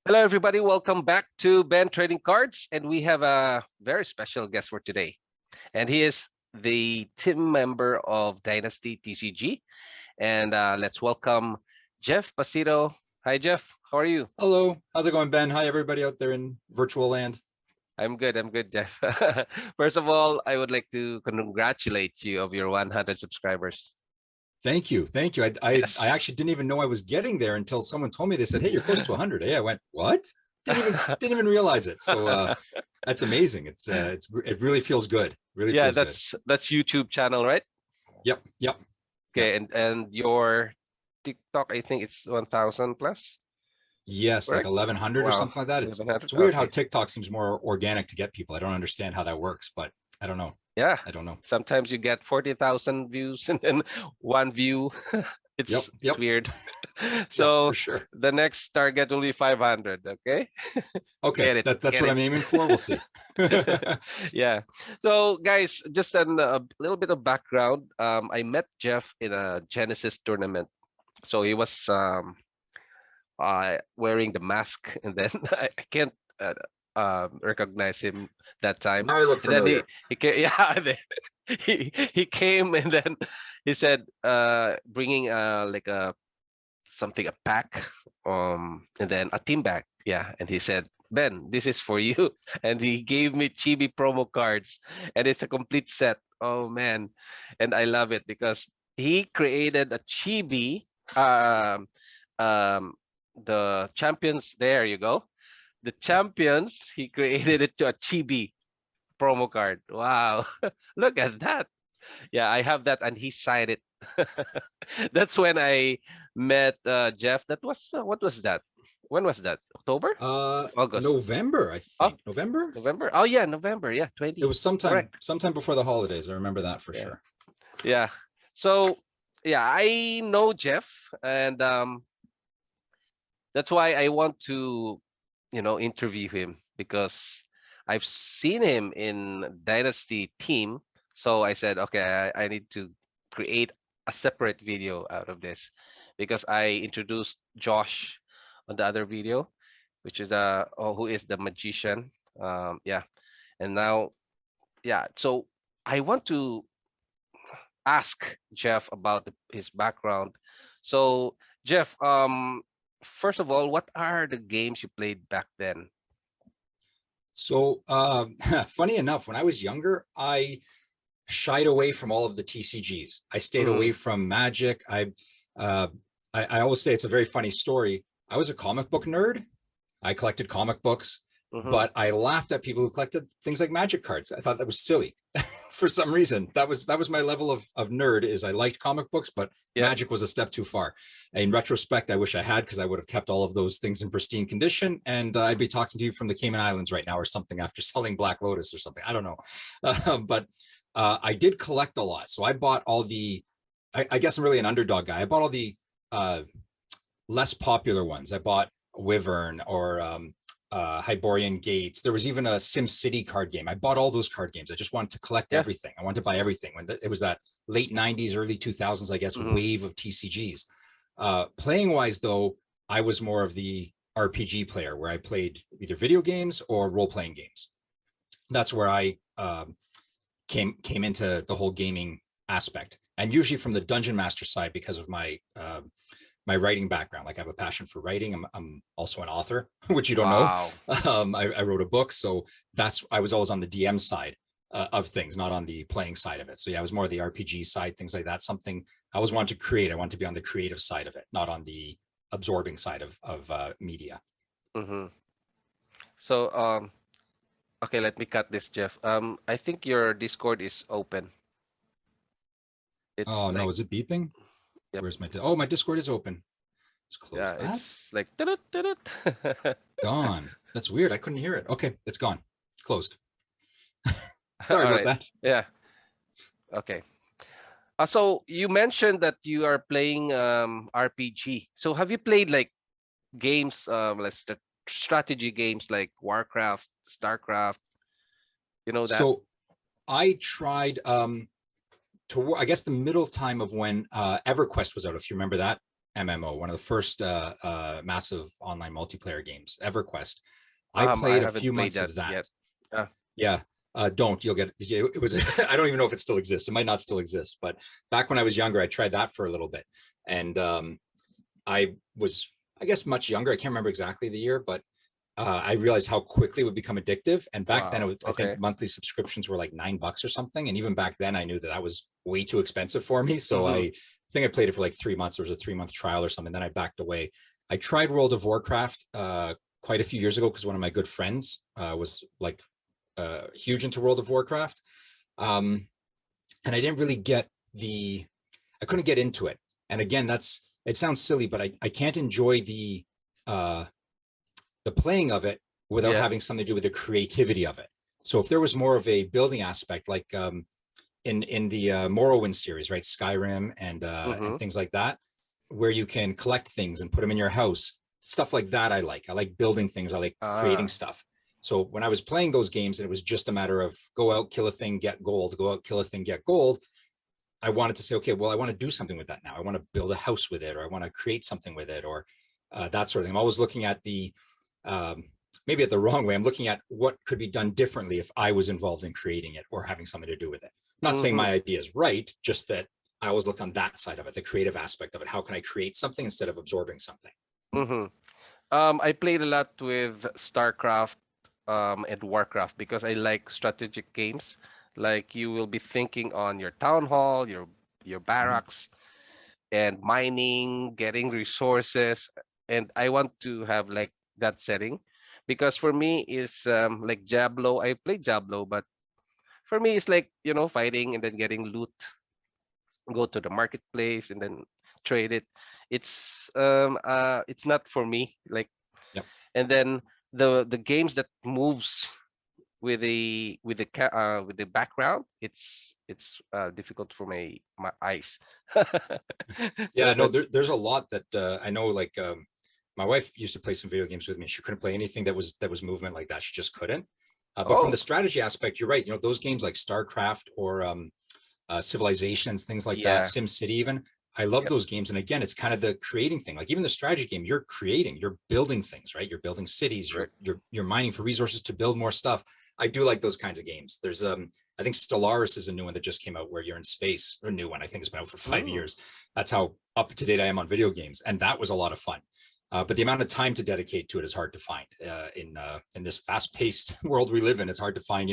Hello, everybody. Welcome back to Ben Trading Cards, and we have a very special guest for today. And he is the team member of Dynasty TCG. And let's welcome Jeff Pacitto. Hi, Jeff. How are you? Hello. How's it going, Ben? Hi, everybody out there in virtual land. I'm good. I'm good, Jeff. First of all, I would like to congratulate you of your 100 subscribers. Thank you. Thank you. I Yes. actually didn't even know I was getting there until someone told me. They said, "Hey, you're close to 100." Hey, I went, "What?" Didn't even realize it. So that's amazing. It really feels good. Really Yeah, feels good. that's YouTube channel, right? Yep. Okay, and your TikTok, I think it's 1,000 plus. Yes, like Correct? 1,100 or Wow, something like that. It's 1,100. weird how Okay. TikTok seems more organic to get people. I don't understand how that works, but I don't know. Yeah. I don't know. Sometimes you get 40,000 views and then one view. It's Yep. weird. Yep, So for sure. the next target will be 500. Okay. Okay, Get it. that's Get what it. I'm aiming for. We'll see. Yeah. So guys, just a little bit of background. I met Jeff in a Genesis tournament. So he was wearing the mask, and then I can't recognize him that time. Now I look And then familiar. he came, yeah, and then he came, and then he said, bringing like a something, a pack, and then a team bag, yeah, and he said, Ben, this is for you. And he gave me Chibi promo cards, and it's a complete set. Oh man, and I love it because he created a Chibi, um um the champions, there you go, the champions, he created it to a Chibi promo card. Wow. Look at that. Yeah, I have that, and he signed it. That's when I met Jeff. That was what was that? When was that? October? August? November, I Oh, think. November? November? Oh yeah, November. Yeah, It 20. was sometime Correct. before the holidays. I remember that for Yeah. sure. Yeah. So yeah, I know Jeff, and that's why I want to, interview him, because I've seen him in Dynasty team. So I said, okay, I need to create a separate video out of this, because I introduced Josh on the other video, which is who is the magician. Yeah, and now, yeah. So I want to ask Jeff about his background. So Jeff, first of all, what are the games you played back then? So funny enough, when I was younger, I shied away from all of the TCGs. I stayed Mm-hmm. away from Magic. Uh, I always say it's a very funny story. I was a comic book nerd. I collected comic books, Mm-hmm. but I laughed at people who collected things like Magic cards. I thought that was silly. For some reason, that was my level of nerd. Is I liked comic books, but Yeah. Magic was a step too far. In retrospect, I wish I had, because I would have kept all of those things in pristine condition, and I'd be talking to you from the Cayman Islands right now or something, after selling Black Lotus or something. I don't know. But I did collect a lot. So I bought all the, I guess I'm really an underdog guy. I bought all the less popular ones. I bought Wyvern or Hyborian Gates. There was even a Sim City card game. I bought all those card games. I just wanted to collect Yeah. everything. I wanted to buy everything. When it was that late 90s, early 2000s, I guess, Mm-hmm. wave of TCGs. Playing wise, though, I was more of the RPG player, where I played either video games or role-playing games. That's where I came into the whole gaming aspect, and usually from the dungeon master side, because of my my writing background. Like, I have a passion for writing. I'm also an author, which you don't know. Wow. I wrote a book, so I was always on the DM side of things, not on the playing side of it. So yeah, I was more the RPG side, things like that. Something I always wanted to create. I wanted to be on the creative side of it, not on the absorbing side of media. Mm-hmm. So okay, let me cut this, Jeff. I think your Discord is open. It's Oh like, no, is it beeping? yep. Where's my oh, my Discord is open. Let's close Yeah, that. it's like tudut. Gone. That's weird. I couldn't hear it. Okay, it's gone. Closed. Sorry All about right. that. Yeah. Okay. So you mentioned that you are playing RPG. So have you played like games, strategy games like Warcraft, Starcraft? You know that? So I tried I guess the middle time of when EverQuest was out, if you remember that. MMO, one of the first massive online multiplayer games, EverQuest. I I played a haven't few played months that of that. yet. Uh, Yeah. Don't, you'll get it was I don't even know if it still exists. It might not still exist, but back when I was younger, I tried that for a little bit. And I was, I guess, much younger. I can't remember exactly the year, but I realized how quickly it would become addictive. And back then, it wow. was, I think Okay. monthly subscriptions were like $9 or something. And even back then, I knew that that was way too expensive for me. So Mm-hmm. I think I played it for like 3 months. There was a 3-month trial or something. Then I backed away. I tried World of Warcraft quite a few years ago because one of my good friends was like huge into World of Warcraft. And I didn't really get I couldn't get into it. And again, it sounds silly, but I can't enjoy uh, the playing of it without Yeah. having something to do with the creativity of it. So if there was more of a building aspect, like in the Morrowind series, right, Skyrim Mm-hmm. and things like that, where you can collect things and put them in your house, stuff like that. I like building things. I like creating Ah. stuff. So when I was playing those games and it was just a matter of go out, kill a thing, get gold, go out, kill a thing, get gold, I wanted to say, okay, well, I want to do something with that now. I want to build a house with it, or I want to create something with it, or that sort of thing. I'm always looking at um, maybe at the wrong way. I'm looking at what could be done differently if I was involved in creating it or having something to do with it. I'm not saying Mm-hmm. my idea is right, just that I always looked on that side of it, the creative aspect of it. How can I create something instead of absorbing something? Mm-hmm. I played a lot with StarCraft and Warcraft because I like strategic games. Like you will be thinking on your town hall, your Mhm. barracks, and mining, getting resources, and I want to have like that setting because for me is like Diablo. I played Diablo, but for me it's like fighting and then getting loot, go to the marketplace and then trade it. It's not for me. Like Yep. and then the games that moves with the background, it's difficult for my eyes. Yeah, So no, that's there's a lot that I know. Like my wife used to play some video games with me. She couldn't play anything that was movement like that. She just couldn't. But from the oh strategy aspect, you're right. Those games like StarCraft or Civilizations, things like that, yeah. Sim City, even. I love Yep. those games. And again, it's kind of the creating thing. Like even the strategy game, you're creating, you're building things, right? You're building cities, Correct. you're mining for resources to build more stuff. I do like those kinds of games. There's I think Stellaris is a new one that just came out where you're in space, or a new one. I think it's been out for five Mm. years. That's how up to date I am on video games, and that was a lot of fun. But the amount of time to dedicate to it is hard to find in this fast-paced world we live in. It's hard to find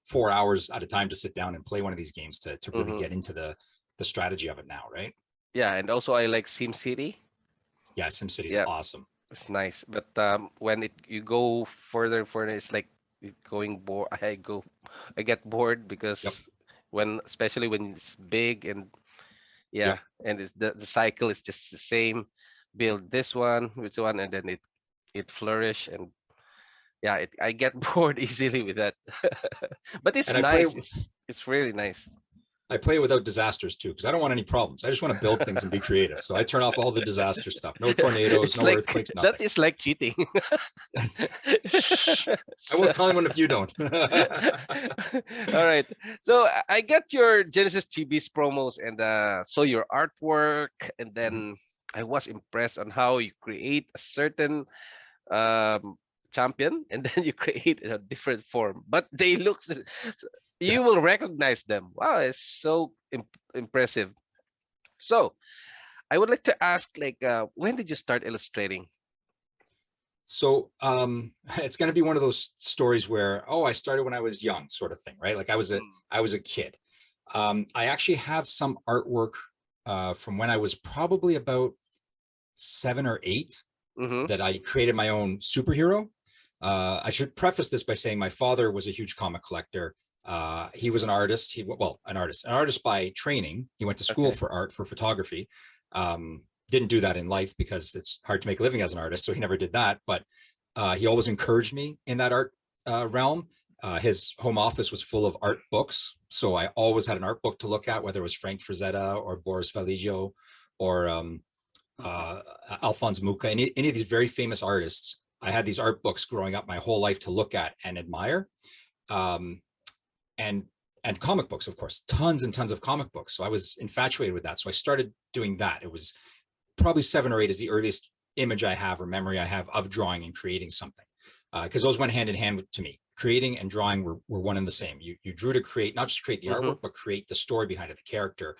4 hours at a time to sit down and play one of these games to really Mm-hmm. get into the strategy of it now, right? Yeah, and also I like SimCity. Yeah, SimCity is Yeah, awesome. it's nice. But when you go further and further, it's like going bored. I get bored Yep, because especially when it's big and yeah, yep. and the cycle is just the same. Build this one, which one, and then it flourish and yeah, I get bored easily with that. But it's And I play nice. It's really nice. I play without disasters too because I don't want any problems. I just want to build things and be creative. So I turn off all the disaster stuff. No tornadoes, It's no like earthquakes, that nothing. is like cheating. Shh. I So- won't tell anyone if you don't. all right. So I got your Genesis GB's promos and saw your artwork, and Mhm. then I was impressed on how you create a certain um champion and then you create a different form, but they look Yeah. you will recognize them. Wow, it's so impressive. So I would like to ask, like, when did you start illustrating? So it's going to be one of those stories where, oh, I started when I was young, sort of thing, right? Like Mm. I was a kid. I actually have some artwork from when I was probably about 7 or 8 Mm-hmm. that I created my own superhero. I should preface this by saying my father was a huge comic collector. He was an artist. An artist by training. He went to school Okay. for art, for photography. Didn't do that in life because it's hard to make a living as an artist. So he never did that. But he always encouraged me in that art realm. His home office was full of art books. So I always had an art book to look at, whether it was Frank Frazetta or Boris Vallejo or uh, Alphonse Mucha, any of these very famous artists. I had these art books growing up my whole life to look at and admire. Um, and and comic books, of course, tons and tons of comic books. So I was infatuated with that. So I started doing that. It was probably 7 or 8 is the earliest image I have or memory I have of drawing and creating something. Because those went hand in hand to me. Creating and drawing were one and the same. You drew to create, not just create the artwork, but create the story behind it, the character.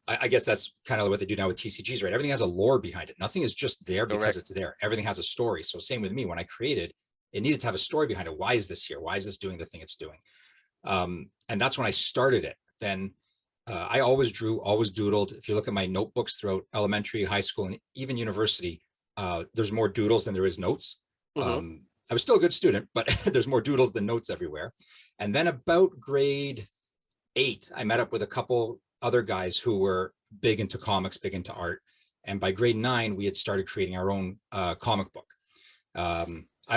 I guess that's kind of what they do now with TCGs, right? Everything has a lore behind it. Nothing is just there because it's there. Everything has a story. So same with me. When I created, it needed to have a story behind it. Why is this here? Why is this doing the thing it's doing? And that's when I started it. Then I always drew, always doodled. If you look at my notebooks throughout elementary, high school, and even university, there's more doodles than there is notes. I was still a good student, but there's more doodles than notes everywhere. And then about grade 8, I met up with a couple other guys who were big into comics, big into art. And by grade 9, we had started creating our own comic book. I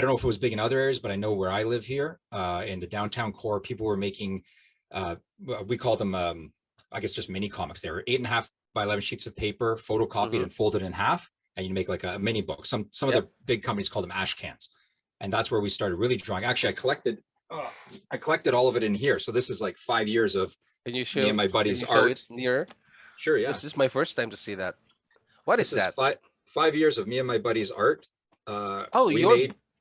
don't know if it was big in other areas, but I know where I live here in the downtown core, people were making, we called them, I guess, just mini comics. They were 8.5 by 11 sheets of paper, photocopied and folded in half. And you make like a mini book. Some of the big companies call them ash cans. And that's where we started really drawing. Actually, I collected all of it in here. So this is like 5 years of me and my buddy's art. Near? Sure, yeah. This is my first time to see that. What is that? This is 5 years of me and my buddy's art. Oh,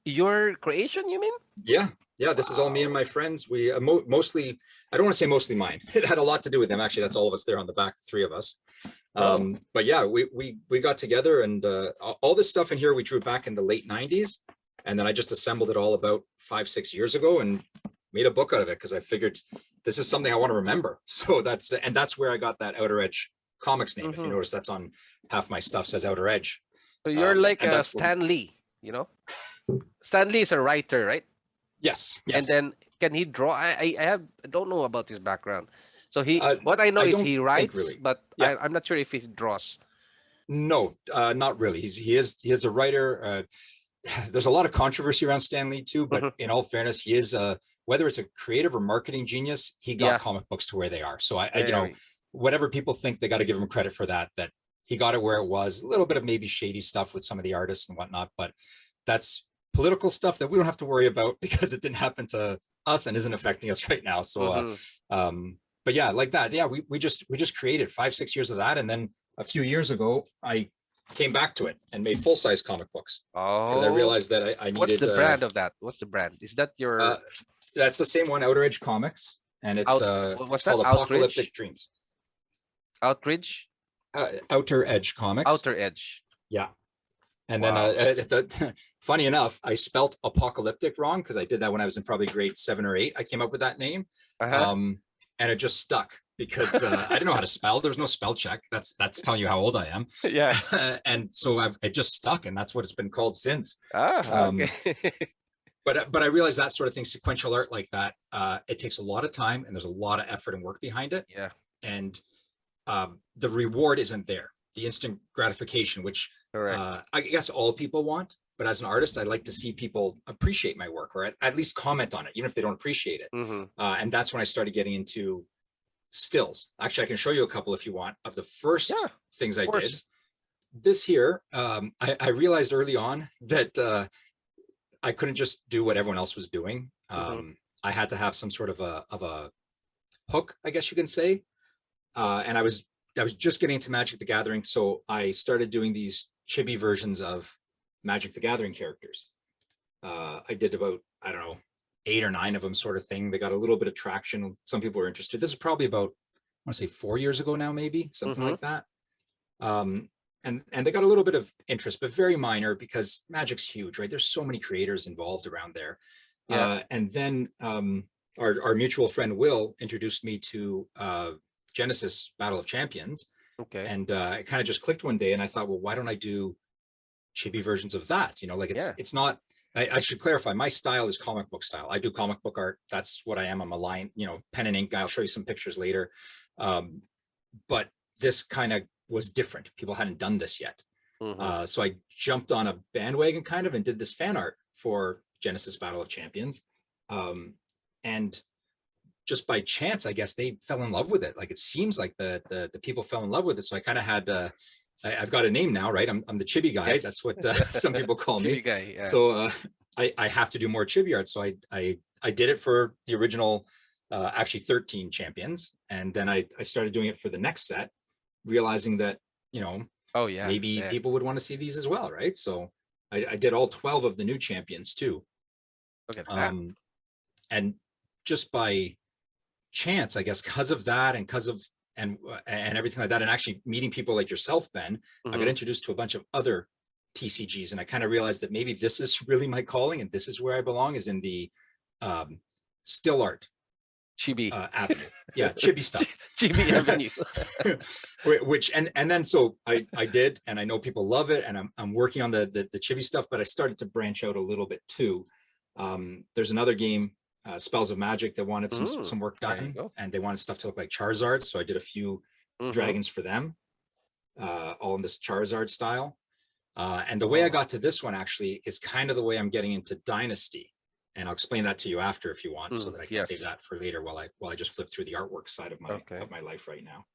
your creation, you mean? Yeah. This is all me and my friends. We mostly, I don't want to say mostly mine. It had a lot to do with them. Actually, that's all of us there on the back, 3 of us. But yeah, we got together, and all this stuff in here we drew back in the late 90s. And then I just assembled it all about 5-6 years ago and made a book out of it because I figured this is something I want to remember. So that's where I got that Outer Edge Comics name. If you notice, that's on half my stuff says Outer Edge. So you're like a Stan Lee, you know? Stan Lee is a writer, right? Yes. And then can he draw? I don't know about his background. So what I know is he writes, really. But I'm not sure if he draws. No, not really. He is a writer. There's a lot of controversy around Stan Lee too, but in all fairness, he is whether it's a creative or marketing genius, he got comic books to where they are. So I you know, whatever people think, they got to give him credit for that he got it where it was. A little bit of maybe shady stuff with some of the artists and whatnot, but that's political stuff that we don't have to worry about because it didn't happen to us and isn't affecting us right now. So but yeah, like that. Yeah, we just created 5-6 years of that, and then a few years ago I came back to it and made full-size comic books. Because I realized that I needed. What's the brand of that? What's the brand? Is that your? That's the same one, Outer Edge Comics, and it's what's called Apocalyptic Dreams. Outridge. Outer Edge Comics. Outer Edge. Yeah. And then, funny enough, I spelt apocalyptic wrong because I did that when I was in probably grade 7 or 8. I came up with that name, and it just stuck because I didn't know how to spell. There was no spell check. That's telling you how old I am. Yeah. And so it just stuck, and that's what it's been called since. Okay. But I realized that sort of thing, sequential art like that, it takes a lot of time and there's a lot of effort and work behind it. Yeah. And the reward isn't there. The instant gratification, which I guess all people want. But as an artist, I like to see people appreciate my work, or at least comment on it, even if they don't appreciate it. And that's when I started getting into stills. Actually, I can show you a couple if you want of the first things I did. This here, I realized early on that I couldn't just do what everyone else was doing. I had to have some sort of a hook, I guess you can say. And I was just getting into Magic the Gathering, so I started doing these chibi versions of Magic the Gathering characters. I did about, I don't know, 8 or 9 of them, sort of thing. They got a little bit of traction. Some people were interested. This is probably about, I want to say 4 years ago now, maybe something like that. And they got a little bit of interest, but very minor because Magic's huge, right? There's so many creators involved around there. And then our mutual friend Will introduced me to Genesis Battle of Champions. Okay. And it kind of just clicked one day, and I thought, well, why don't I do chibi versions of that? You know, like it's not. I should clarify. My style is comic book style. I do comic book art. That's what I am. I'm a line, pen and ink guy. I'll show you some pictures later. But this kind of was different. People hadn't done this yet. So I jumped on a bandwagon kind of and did this fan art for Genesis Battle of Champions. And just by chance, I guess they fell in love with it. Like it seems like the people fell in love with it. So I kind of had I've got a name now, right? I'm the Chibi Guy. Yes. That's what some people call me. Chibi Guy, yeah. So I have to do more chibi art. So I did it for the original, actually 13 champions, and then I started doing it for the next set, realizing that Oh yeah, Maybe yeah. people would want to see these as well, right? So I did all 12 of the new champions too. Look at that. And just by chance, I guess, because of that, and because of and everything like that, and actually meeting people like yourself, Ben, I got Hmm. introduced to a bunch of other TCGs, and I kind of realized that maybe this is really my calling, and this is where I belong, is in the um, still art Chibi. avenue. Yeah, chibi stuff. Chibi Avenue. Which and then so I did, and I know people love it, and I'm working on the chibi stuff, but I started to branch out a little bit too. There's another game, Spells of Magic, that wanted some work There you done, go. and they wanted stuff to look like Charizard, so I did a few Hmm. dragons for them, all in this Charizard style. And the way I Oh, got to this one actually is kind of the way I'm getting into Dynasty. And I'll explain that to you after if you want, so that I can save yes. that for later while I just flip through the artwork side of Okay. my life right now.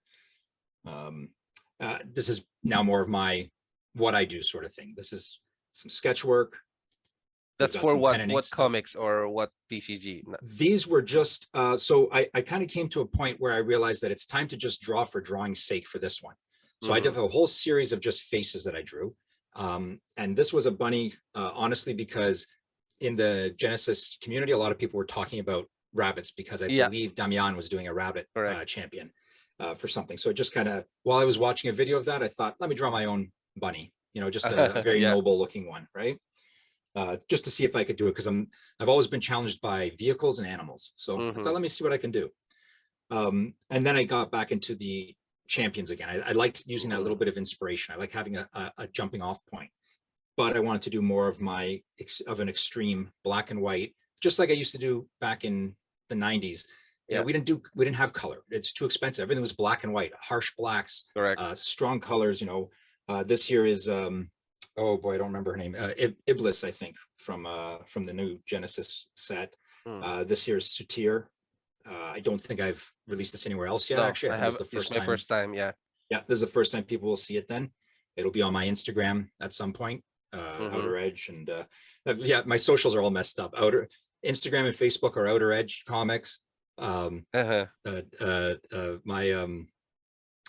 This is now more of my what I do sort of thing. This is some sketch work. We've That's got for some pen what? and ink What stuff. comics or what TCG? These were just so I kind of came to a point where I realized that it's time to just draw for drawing's sake for this one. So I did a whole series of just faces that I drew. And this was a bunny, honestly, because in the Genesis community, a lot of people were talking about rabbits, because I Yeah, believe Damian was doing a rabbit correct. champion for something. So it just kind of, while I was watching a video of that, I thought, let me draw my own bunny, just a very Yeah. noble looking one, right? Just to see if I could do it, because I've always been challenged by vehicles and animals. So I thought, let me see what I can do. And then I got back into the champions again. I liked using that little bit of inspiration. I like having a jumping off point, but I wanted to do more of an extreme black and white, just like I used to do back in the 90s. Yeah, We didn't have color. It's too expensive. Everything was black and white, harsh blacks, correct. strong colors. This here is oh boy, I don't remember her name. Iblis, I think, from the new Genesis set. Mm. This here is Sutir. I don't think I've released this anywhere else yet. No, Actually, I I think this is have. the It's first my time. first time. Yeah. Yeah, this is the first time people will see it. Then it'll be on my Instagram at some point. Mm-hmm. Outer Edge, and yeah, my socials are all messed up. Instagram and Facebook are Outer Edge Comics. Uh-huh. My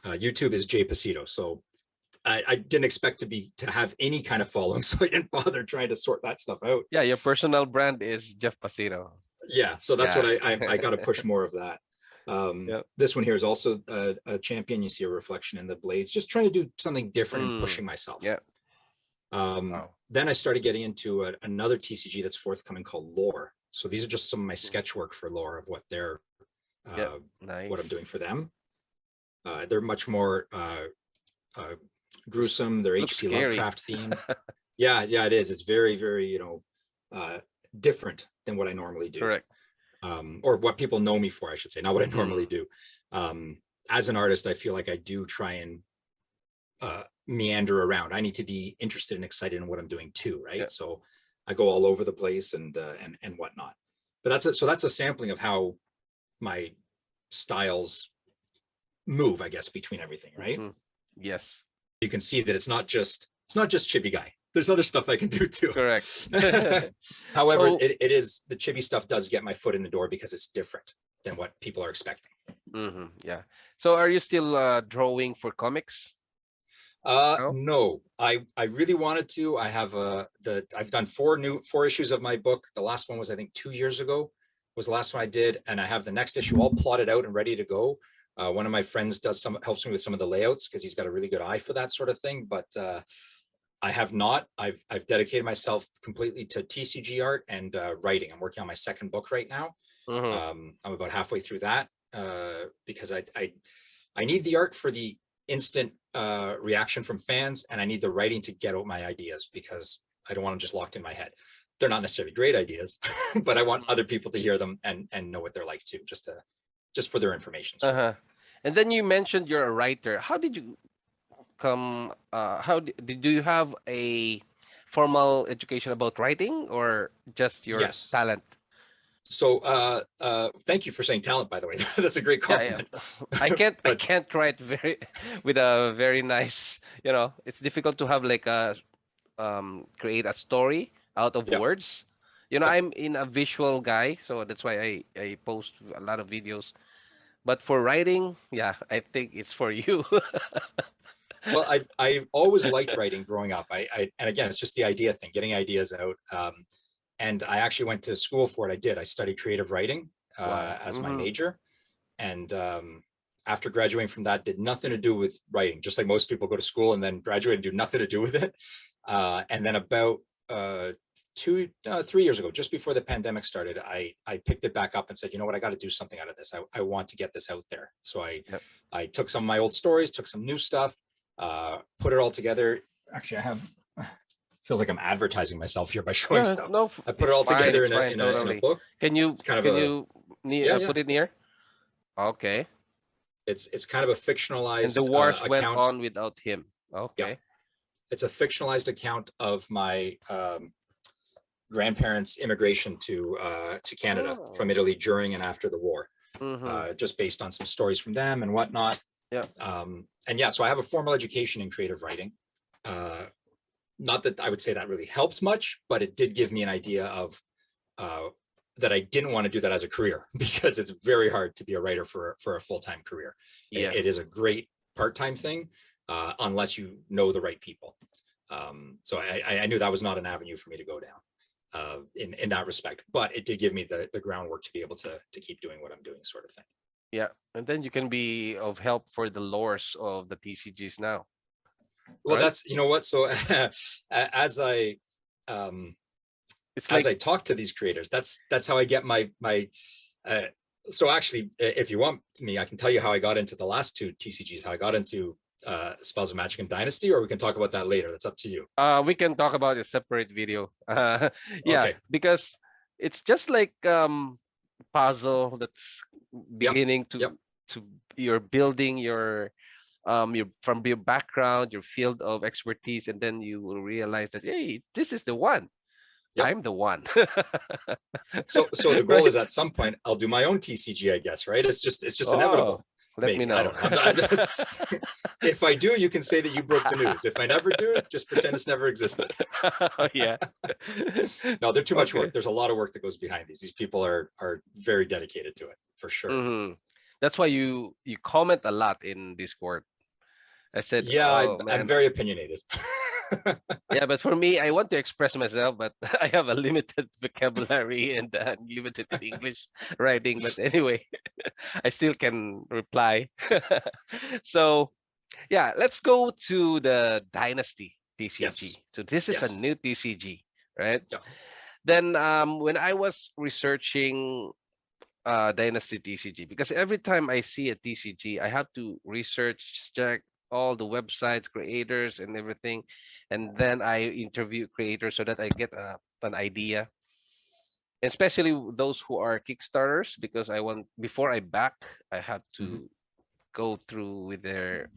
YouTube is Jay Pacitto. So I didn't expect to have any kind of following, so I didn't bother trying to sort that stuff out. Yeah, your personal brand is Jeff Pacitto. Yeah, so that's Yeah. what I got to push more of that. Yep. This one here is also a champion. You see a reflection in the blades, just trying to do something different and Mm. pushing myself. Yeah. Wow. Then I started getting into another TCG that's forthcoming called Lore. So these are just some of my sketch work for Lore of what they're Yep. what I'm Nice. doing for them. They're much more gruesome. They're Looks HP scary. Lovecraft themed. Yeah, it is. It's very, very, different than what I normally do. Correct. Or what people know me for, I should say, not what I normally Mm. do. As an artist, I feel like I do try and meander around. I need to be interested and excited in what I'm doing too, right? Yeah. So I go all over the place and whatnot. But that's a sampling of how my styles move, I guess, between everything, right? Mm. Yes. You can see that it's not just Chibi Guy. There's other stuff I can do too. Correct. However, So, it is, the chibi stuff does get my foot in the door because it's different than what people are expecting. yeah. So, are you still drawing for comics? No. No, I really wanted to. I have I've done four issues of my book. The last one was, I think, 2 years ago was the last one I did, and I have the next issue all plotted out and ready to go. One of my friends helps me with some of the layouts because he's got a really good eye for that sort of thing. But I have not. I've dedicated myself completely to TCG art and writing. I'm working on my second book right now. I'm about halfway through that because I need the art for the instant reaction from fans, and I need the writing to get out my ideas because I don't want them just locked in my head. They're not necessarily great ideas, but I want other people to hear them and know what they're like too, just for their information. And then you mentioned you're a writer. How did you come? Do you have a formal education about writing or just your Yes. talent? So thank you for saying talent, by the way. That's a great Yeah, compliment. I can't write with a very nice, it's difficult to have like a create a story out of Yeah, words. yeah. I'm in a visual guy, so that's why I post a lot of videos. But for writing, yeah, I think it's for you. Well, I always liked writing growing up. And again, it's just the idea thing, getting ideas out. And I actually went to school for it. I studied creative writing Wow. as my major. And after graduating from that, did nothing to do with writing, just like most people go to school and then graduate and do nothing to do with it. And then about 3 years ago, just before the pandemic started, I picked it back up and said, you know what, I got to do something out of this. I want to get this out there. So Yep. I took some of my old stories, took some new stuff, put it all together. Actually, I have, feels like I'm advertising myself here by showing No, stuff. no, I put it it's all fine. together It's in fine. a Totally. book. Can you It's kind of put it near? Okay. It's kind of a And fictionalized the wars went account. on without him. Okay. It's a fictionalized account of my grandparents' immigration to Canada from Italy during and after the war, just based on some stories from them and whatnot. Yeah. And yeah, so I have a formal education in creative writing. Not that I would say that really helped much, but it did give me an idea of that I didn't want to do that as a career, because it's very hard to be a writer for a full-time career. Yeah. It is a great part-time thing, unless you know the right people. So I knew that was not an avenue for me to go down in that respect, but it did give me the groundwork to be able to keep doing what I'm doing, sort of thing. Yeah. And then you can be of help for the lores of the TCGs now. Well, right? that's, you know what, so as I It's like, as I talk to these creators, that's how I get my so actually, if you want me, I can tell you how I got into the last 2 TCGs, how I got into Spells of Magic and Dynasty, or we can talk about that later. That's up to you. we can talk about a separate video. Yeah, Okay. because it's just like puzzle that's beginning Yep. to you're building your from your background, your field of expertise, and then you will realize that, hey, this is the one. Yep. I'm the one. So the goal Right? is at some point I'll do my own TCG, I guess, right? It's just Oh, inevitable. let me Maybe. I know. don't know. If I do, you can say that you broke the news. If I never do, just pretend it's never existed. Yeah. No, they're too much Okay. work. There's a lot of work that goes behind these. These people are very dedicated to it, for sure. Mhm. That's why you comment a lot in Discord. I said, Yeah, oh I'm man, very opinionated. yeah, but for me, I want to express myself, but I have a limited vocabulary and limited in English writing. But anyway, I still can reply. So yeah, let's go to the Dynasty TCG. Yes. So this is a Yes. new TCG, right? Yeah. Then when I was researching Dynasty TCG, because every time I see a TCG, I have to research, check all the websites, creators, and everything, and then I interview creators so that I get an idea, especially those who are Kickstarters, because I want, before I back, I have to go through with their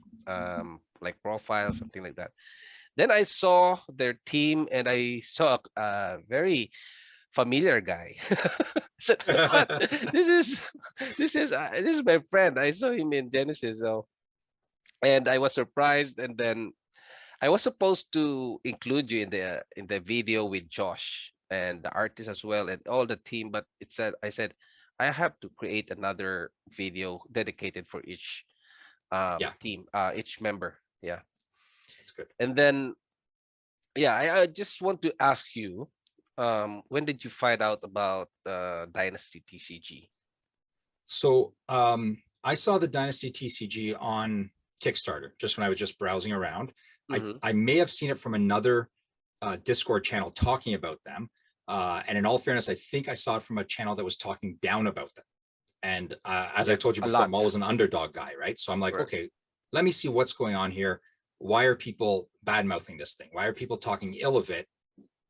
like profile, something like that. Then I saw their team and I saw a very familiar guy. So what? This is this is my friend. I saw him in Genesis, so and I was surprised. And then I was supposed to include you in the video with Josh and the artist as well and all the team, but it said I said I have to create another video dedicated for each Yeah, team, each member. Yeah, that's good. and then yeah, I just want to ask you, when did you find out about Dynasty TCG? So I saw the Dynasty TCG on Kickstarter just when I was just browsing around. I may have seen it from another Discord channel talking about them. And in all fairness, I think I saw it from a channel that was talking down about them. And as I told you before, I'm always an underdog guy, right? So I'm like, Correct. okay, let me see what's going on here. Why are people bad-mouthing this thing? Why are people talking ill of it?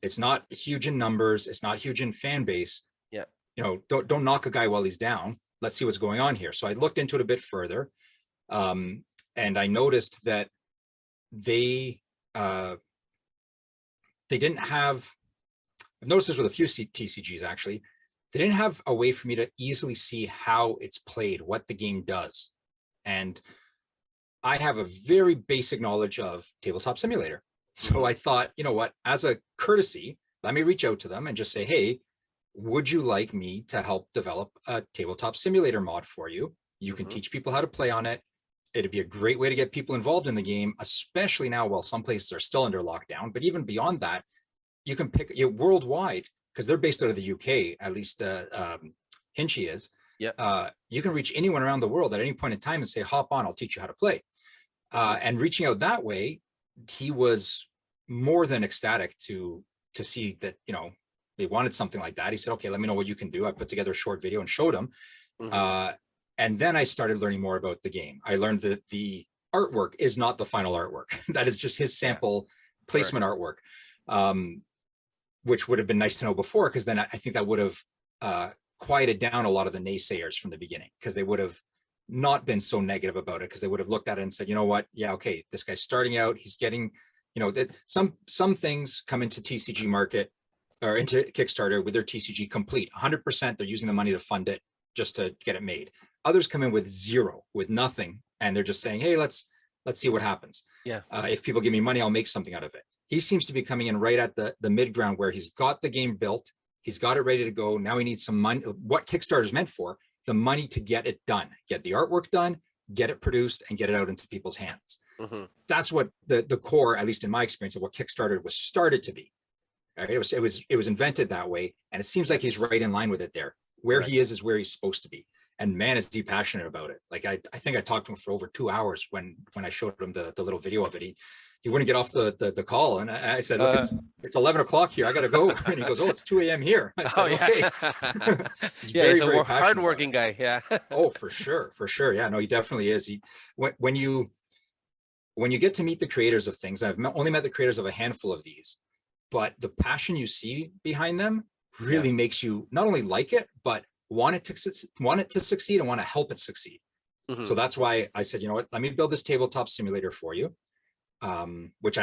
It's not huge in numbers. It's not huge in fan base. Yeah. You know, don't knock a guy while he's down. Let's see what's going on here. So I looked into it a bit further, and I noticed that they didn't have. I've noticed this with a few TCGs actually. They didn't have a way for me to easily see how it's played, what the game does, and I have a very basic knowledge of Tabletop Simulator. So I thought, you know what, as a courtesy, let me reach out to them and just say, hey, would you like me to help develop a Tabletop Simulator mod for you? You can teach people how to play on it. it'd be a great way to get people involved in the game, especially now while some places are still under lockdown. But even beyond that, you can pick worldwide, because they're based out of the UK, at least Hinchy is. Yeah. You can reach anyone around the world at any point in time and say, hop on, I'll teach you how to play. And reaching out that way, he was more than ecstatic to see that, you know, they wanted something like that. He said, okay, let me know what you can do. I put together a short video and showed him. And then I started learning more about the game. I learned that the artwork is not the final artwork. That is just his sample placement artwork, which would have been nice to know before, because then I think that would have quieted down a lot of the naysayers from the beginning, because they would have not been so negative about it, because they would have looked at it and said, you know what, yeah, okay, this guy's starting out, he's getting, you know, that some things come into TCG market or into Kickstarter with their TCG complete 100%. They're using the money to fund it just to get it made. Others come in with zero, with nothing, and they're just saying, hey, let's see what happens. Yeah. If people give me money, I'll make something out of it. He seems to be coming in right at the mid ground, where he's got the game built, he's got it ready to go. Now he needs some money. What Kickstarter is meant for, the money to get it done, get the artwork done, get it produced, and get it out into people's hands. That's what the core, at least in my experience, of what Kickstarter was started to be. Right? It was invented that way, and it seems like he's right in line with it there. Where he is where he's supposed to be. And man, is he passionate about it. Like I think I talked to him for over 2 hours when I showed him the little video of it. He wouldn't get off the call, and I said, look, it's 11 o'clock here, I gotta go. And he goes, oh, it's 2 a.m. here. I said, okay. He's very hardworking guy. Yeah. Oh, for sure. Yeah, no, he definitely is. When you get to meet the creators of things, I've only met the creators of a handful of these, but the passion you see behind them really makes you not only like it, but want it to succeed and want to help it succeed. So that's why I said, you know what, let me build this tabletop simulator for you, which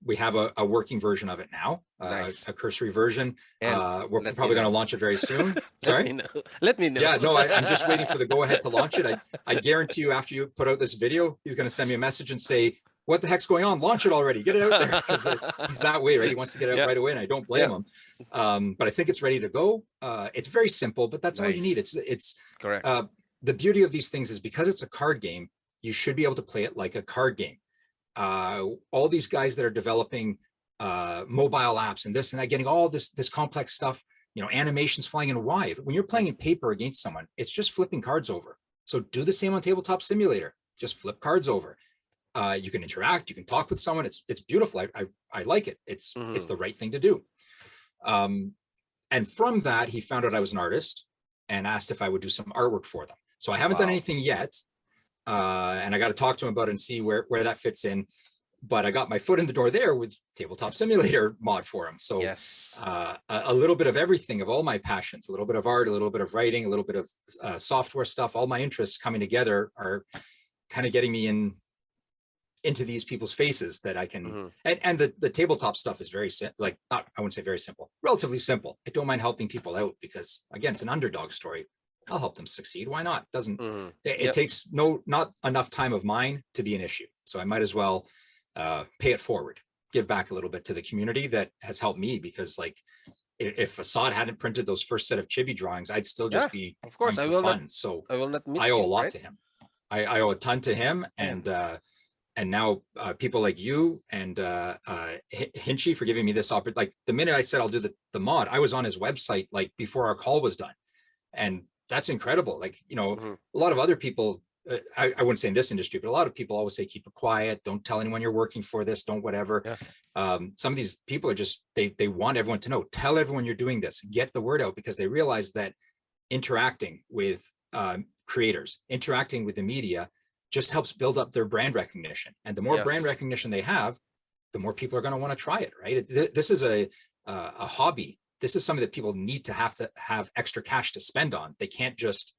we have a working version of it now, a cursory version. We're probably going to launch it very soon. Sorry? Let me know. Yeah, no, I'm just waiting for the go ahead to launch it. I guarantee you, after you put out this video, he's going to send me a message and say, what the heck's going on? Launch it already. Get it out there. Because he's that way, right? He wants to get it out right away, and I don't blame him. But I think it's ready to go. It's very simple, but that's all you need. It's correct. The beauty of these things is, because it's a card game, you should be able to play it like a card game. All these guys that are developing mobile apps and this and that, getting all this complex stuff, you know, animations flying in. Why? When you're playing in paper against someone, it's just flipping cards over. So do the same on Tabletop Simulator. Just flip cards over. You can interact, you can talk with someone. It's beautiful. I like it. It's the right thing to do. And from that, he found out I was an artist and asked if I would do some artwork for them. So I haven't done anything yet. And I got to talk to him about it and see where that fits in. But I got my foot in the door there with Tabletop Simulator Mod for him. So a little bit of everything, of all my passions, a little bit of art, a little bit of writing, a little bit of software stuff, all my interests coming together are kind of getting me into these people's faces that I can, and the tabletop stuff is very simple, like I wouldn't say very simple, relatively simple. I don't mind helping people out, because again, it's an underdog story. I'll help them succeed. Why not? It takes not enough time of mine to be an issue. So I might as well pay it forward, give back a little bit to the community that has helped me, because like if Assad hadn't printed those first set of chibi drawings, I'd still just be, of course, I will fun. So I will not miss I owe a lot right? to him. I owe a ton to him, and now people like you and Hinchy for giving me this opportunity. Like the minute I said I'll do the mod, I was on his website like before our call was done, and that's incredible. Like, you know, a lot of other people, I wouldn't say in this industry, but a lot of people always say keep it quiet, don't tell anyone you're working for this, don't whatever. Some of these people are just they want everyone to know. Tell everyone you're doing this, get the word out, because they realize that interacting with creators, interacting with the media, just helps build up their brand recognition. And the more brand recognition they have, the more people are going to want to try it, right? This is a hobby. This is something that people need to have extra cash to spend on. They can't just,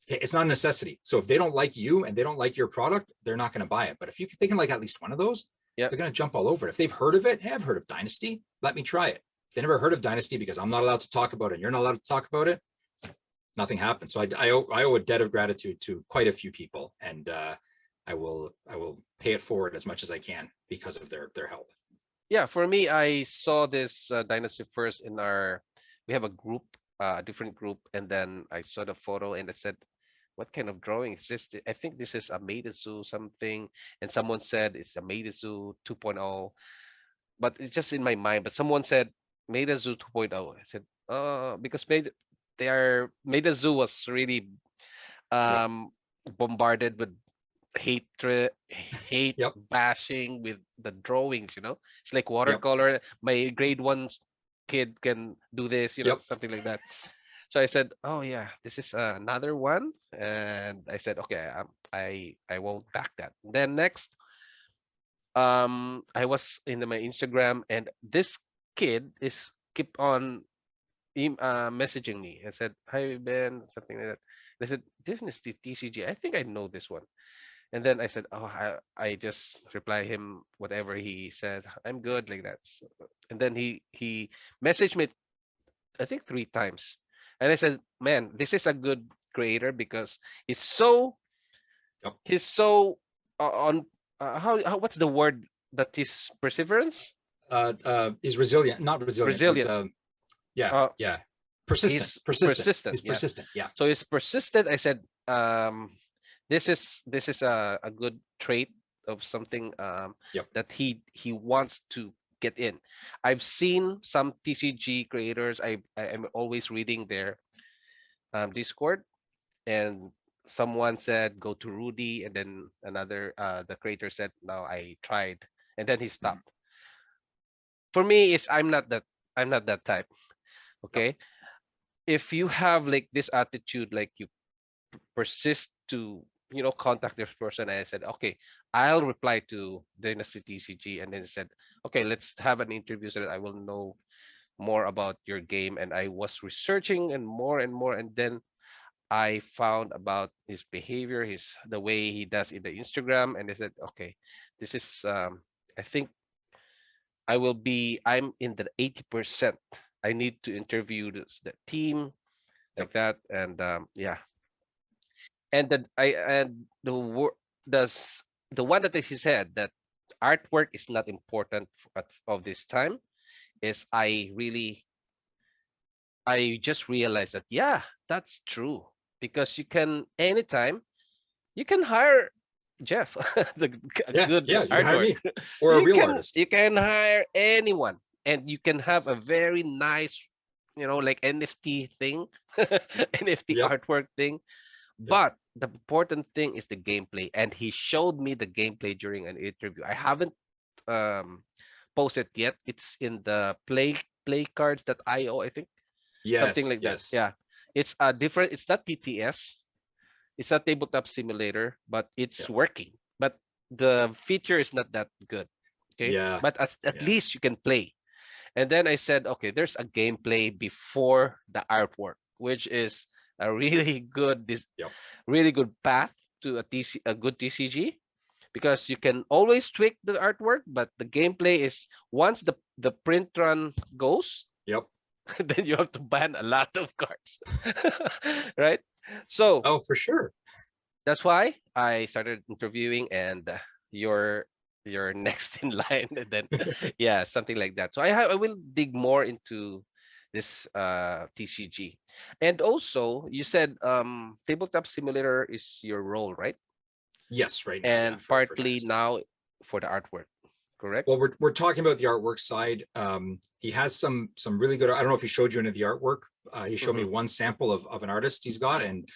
it's not a necessity. So if they don't like you and they don't like your product, they're not going to buy it. But if they can like at least one of those, they're going to jump all over it. If they've heard of it, hey, I've heard of Dynasty, let me try it. If they never heard of Dynasty because I'm not allowed to talk about it and you're not allowed to talk about it, nothing happens. So I owe a debt of gratitude to quite a few people, and I will pay it forward as much as I can because of their help. Yeah, for me, I saw this Dynasty first we have a group, a different group, and then I saw the photo and it said, what kind of drawing? It's just I think this is a Meidazu something, and someone said it's a Meidazu 2.0, but it's just in my mind. But someone said Meidazu 2.0. I said, because Meidazu was really Yep. um bombarded with hate Yep. bashing with the drawings, it's like Yep. watercolor. My grade 1 kid can do this, Yep. something like that. So I said, oh yeah, this is another one. And I said, okay, I won't back that. Then next, I was in my Instagram, and this kid is keep on messaging me. I said, hi Ben, something like that. And I said, this is the TCG. I think I know this one. And then I said, oh, I just reply him whatever he says. I'm good like that. And then he messaged me, I think 3 times. And I said, man, this is a good creator because he's so Yep. he's so on how what's the word that is perseverance? He's resilient, not resilient. He's Resilient. yeah, Uh, yeah. Persistent, he's persistent. persistent. He's Yeah. persistent. Yeah. So he's persistent. I said, this is a good trait of something Yep. that he wants to get in. I've seen some TCG creators. I'm always reading their Discord, and someone said go to Rudy, and then another the creator said no, I tried, and then he Mhm. stopped. For me, is I'm not that type. Yep. Okay, if you have like this attitude, like you persist to contact this person, and I said, okay, I'll reply to Dynasty TCG, and then said, okay, let's have an interview so that I will know more about your game. And I was researching and more, and then I found about his behavior, his the way he does in the Instagram, and I said, okay, this is I think I'm in the 80%. I need to interview the team Yep. like that, and yeah. And the word does the one that he said that artwork is not important of this time is I just realized that, yeah, that's true, because you can anytime you can hire Jeff, a Yeah. good Yeah. You can hire artwork. me or a real artist. You can hire anyone, and you can have Yes. a very nice, like NFT thing, NFT Yep. artwork thing. Yep. But the important thing is the gameplay, and he showed me the gameplay during an interview. I haven't um posted yet. It's in the playcards.io, I think, something Yes. like that. Yes. Yeah, it's a different. It's not TTS. It's a tabletop simulator, but it's Yep. working. But the feature is not that good. Okay, Yeah. but at Yeah. least you can play. And then I said, okay, there's a gameplay before the artwork, which is a really good Yep. really good path to a good TCG, because you can always tweak the artwork, but the gameplay is once the print run goes, Yep. then you have to ban a lot of cards, right? So Oh, for sure. that's why I started interviewing, and you're next in line, and then yeah, something like that. So I will dig more into this TCG. And also you said tabletop simulator is your role, right? Yes. Right now. Yeah. And For partly Dynasty. now for the artwork, correct? Well, we're talking about the artwork side. He has some really good. I don't know if he showed you any of the artwork. He showed me Mm-hmm. one sample of an artist he's got, and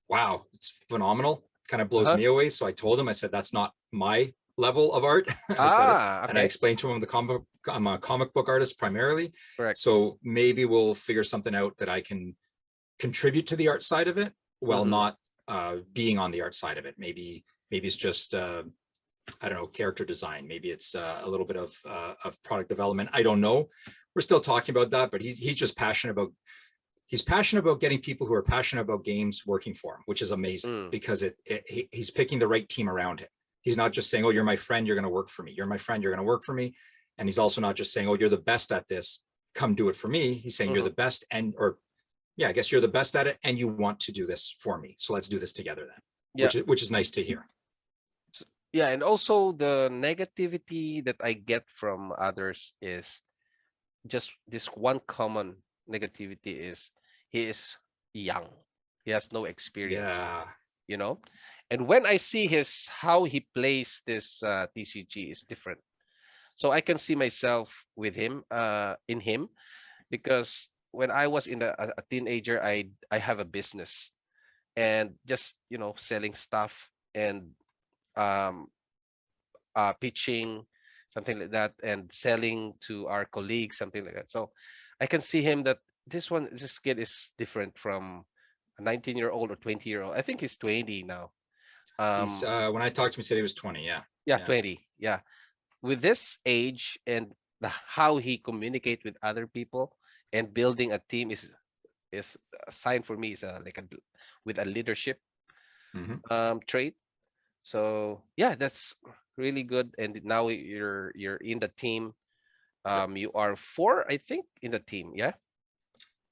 wow, it's phenomenal. Kind of blows Uh-huh. me away. So I told him, I said, that's not my level of art. I said it, Ah, and I okay. explained to him I'm a comic book artist primarily. Correct. So maybe we'll figure something out that I can contribute to the art side of it while Mm-hmm. not being on the art side of it. Maybe it's just I don't know, character design. Maybe it's a little bit of product development. I don't know. We're still talking about that, but he's just passionate about. He's passionate about getting people who are passionate about games working for him, which is amazing Mm. because he's picking the right team around him. He's not just saying, "Oh, you're my friend, you're going to work for me. You're my friend, you're going to work for me," and he's also not just saying, "Oh, you're the best at this. Come do it for me." He's saying, "You're Mm-hmm. the best, and or yeah, I guess you're the best at it, and you want to do this for me. So let's do this together then," Yeah. which is nice to hear. Yeah, and also the negativity that I get from others is just this one common negativity is he is young. He has no experience. Yeah. you know. And when I see how he plays this TCG is different. So I can see myself with him, in him, because when I was a teenager, I have a business and just selling stuff and um pitching something like that and selling to our colleagues, something like that. So I can see him that this kid is different from a 19-year-old or 20-year-old. I think he's 20 now. He's um when I talked to him, he said he was 20. Yeah. yeah, Yeah. 20. Yeah, with this age and how he communicate with other people and building a team is a sign for me, is with a leadership Hmm. trait. So yeah, that's really good. And now you're in the team. Yep. You are four, I think, in the team. Yeah,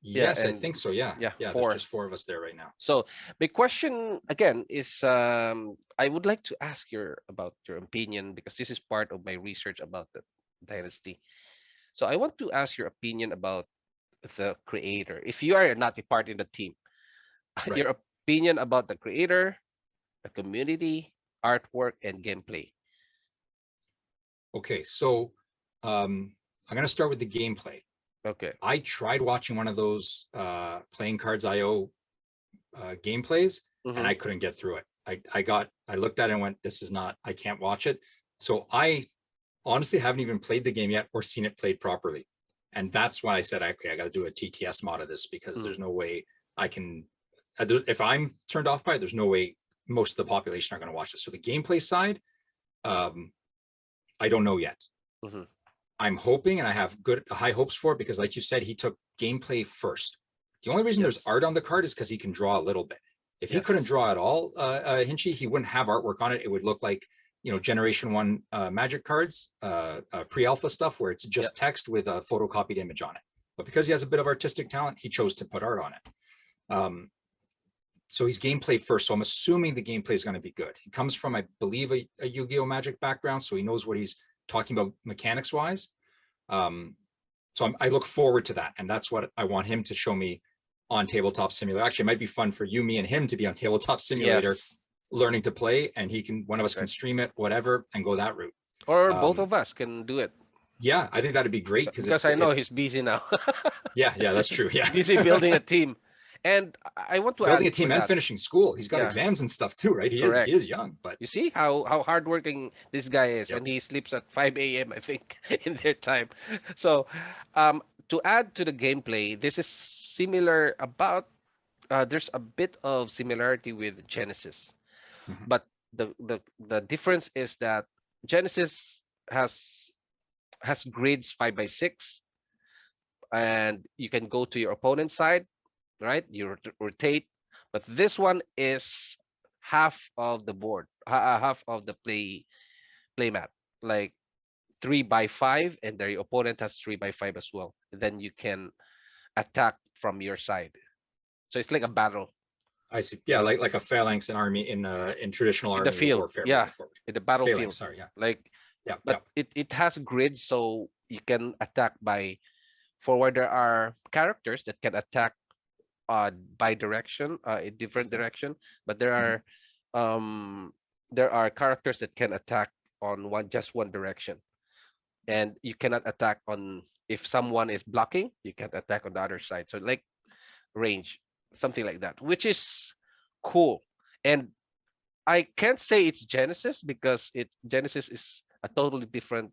yeah, Yes, I and think so. Yeah. yeah, Yeah. There's four. just 4 of us there right now. So my question again is, I would like to ask about your opinion, because this is part of my research about the dynasty. So I want to ask your opinion about the creator. If you are not a part in the team, Right. your opinion about the creator, the community, artwork, and gameplay. Okay. So I'm going to start with the gameplay. Okay. I tried watching one of those playing cards IO gameplays, and Mm-hmm. I couldn't get through it. I looked at it and went, this is not, I can't watch it. So I honestly haven't even played the game yet or seen it played properly. And that's why I said, okay, I got to do a TTS mod of this, because Mm. there's no way I can, if I'm turned off by it, there's no way most of the population are going to watch it. So the gameplay side, I don't know yet. Mm-hmm. I'm hoping, and I have high hopes for it, because like you said, he took gameplay first. The only reason there's Yes. art on the card is because he can draw a little bit. If he couldn't Yes. draw at all, Hinchy, he wouldn't have artwork on it. It would look like, Generation 1 Magic cards, pre-alpha stuff, where it's Yeah. just text with a photocopied image on it. But because he has a bit of artistic talent, he chose to put art on it. So he's gameplay first. So I'm assuming the gameplay is going to be good. He comes from, I believe, a Yu-Gi-Oh! Magic background, so he knows what he's talking about mechanics-wise. So I look forward to that, and that's what I want him to show me on Tabletop Simulator. Actually, it might be fun for you, me, and him to be on Tabletop Simulator, Yes. learning to play, and one of us can Correct. stream it, whatever, and go that route. Or both Um, of us can do it, yeah, I think that'd be great, because because I know he's busy now. yeah, that's true. Yeah. Busy building a team. And I want to Building a add for team and that. finishing school. He's got Yeah, exams and stuff too, right? He correct. is young, but You see how hardworking this guy is, yep. and he sleeps at 5 a.m. I think in their time. So, to add to the gameplay, this is similar about. There's a bit of similarity with Genesis, Mhm. but the difference is that Genesis has grids 5 by 6, and you can go to your opponent's side, right? You rotate, but this one is half of the board, half of the play mat, like 3 by 5, and their opponent has 3 by 5 as well. Then you can attack from your side. So it's like a battle, I see. you Yeah, know, like a phalanx in army in traditional in the army field. warfare Yeah, moving forward. in the Phalanx, battlefield. sorry, yeah. Like, Yeah, yeah. but it has grids, so you can attack by forward. There are characters that can attack by direction, in different Okay. direction, but Mhm. there are characters that can attack on just one direction, and you cannot attack on, if someone is blocking, you can't attack on the other side. So like range, something like that, which is cool. And I can't say it's Genesis, because Genesis is a totally different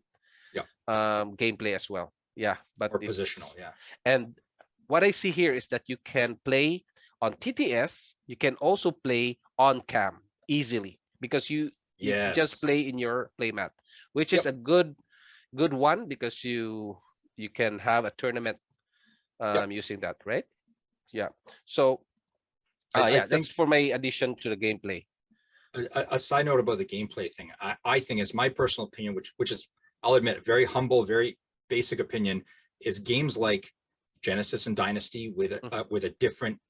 Yeah, gameplay as well. Yeah, but more positional. it's, Yeah. and what I see here is that you can play on TTS. You can also play on cam easily, because you just Yes. play in your playmat, which is Yep. a good one, because you can have a tournament Yep. using that, right? Yeah. So I yeah, that's think for my addition to the gameplay. a side note about the gameplay thing, I think is my personal opinion, which is, I'll admit, a very humble, very basic opinion, is games like Genesis and Dynasty with Mhm. with a different,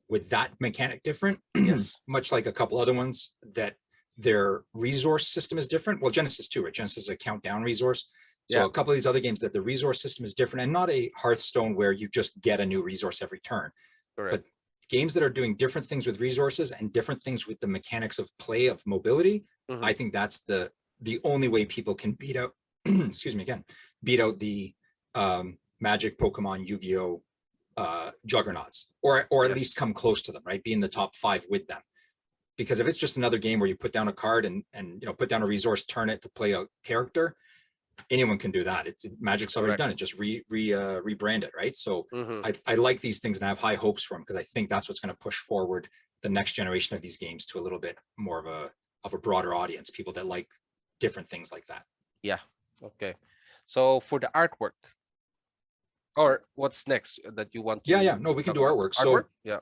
with that mechanic different, Yes. much like a couple other ones, that their resource system is different. Well, Genesis too, right? Genesis is a countdown resource. So Yeah. a couple of these other games, that the resource system is different, and not a Hearthstone where you just get a new resource every turn, Correct. but games that are doing different things with resources and different things with the mechanics of play of mobility, I think that's the only way people can beat out, excuse me again, beat out the Magic, Pokemon, Yu-Gi-Oh juggernauts, or at least come close to them, right? Be in the top 5 with them. Because if it's just another game where you put down a card and put down a resource, turn it to play a character, anyone can do that. Magic's already done it. Just rebrand it, right? So I like these things and I have high hopes for them because I think that's what's going to push forward the next generation of these games to a little bit more of a broader audience, people that like different things like that. Yeah. Okay. So for the artwork, or what's next that you want to? Yeah. No, we can do artwork. Artwork? So yeah,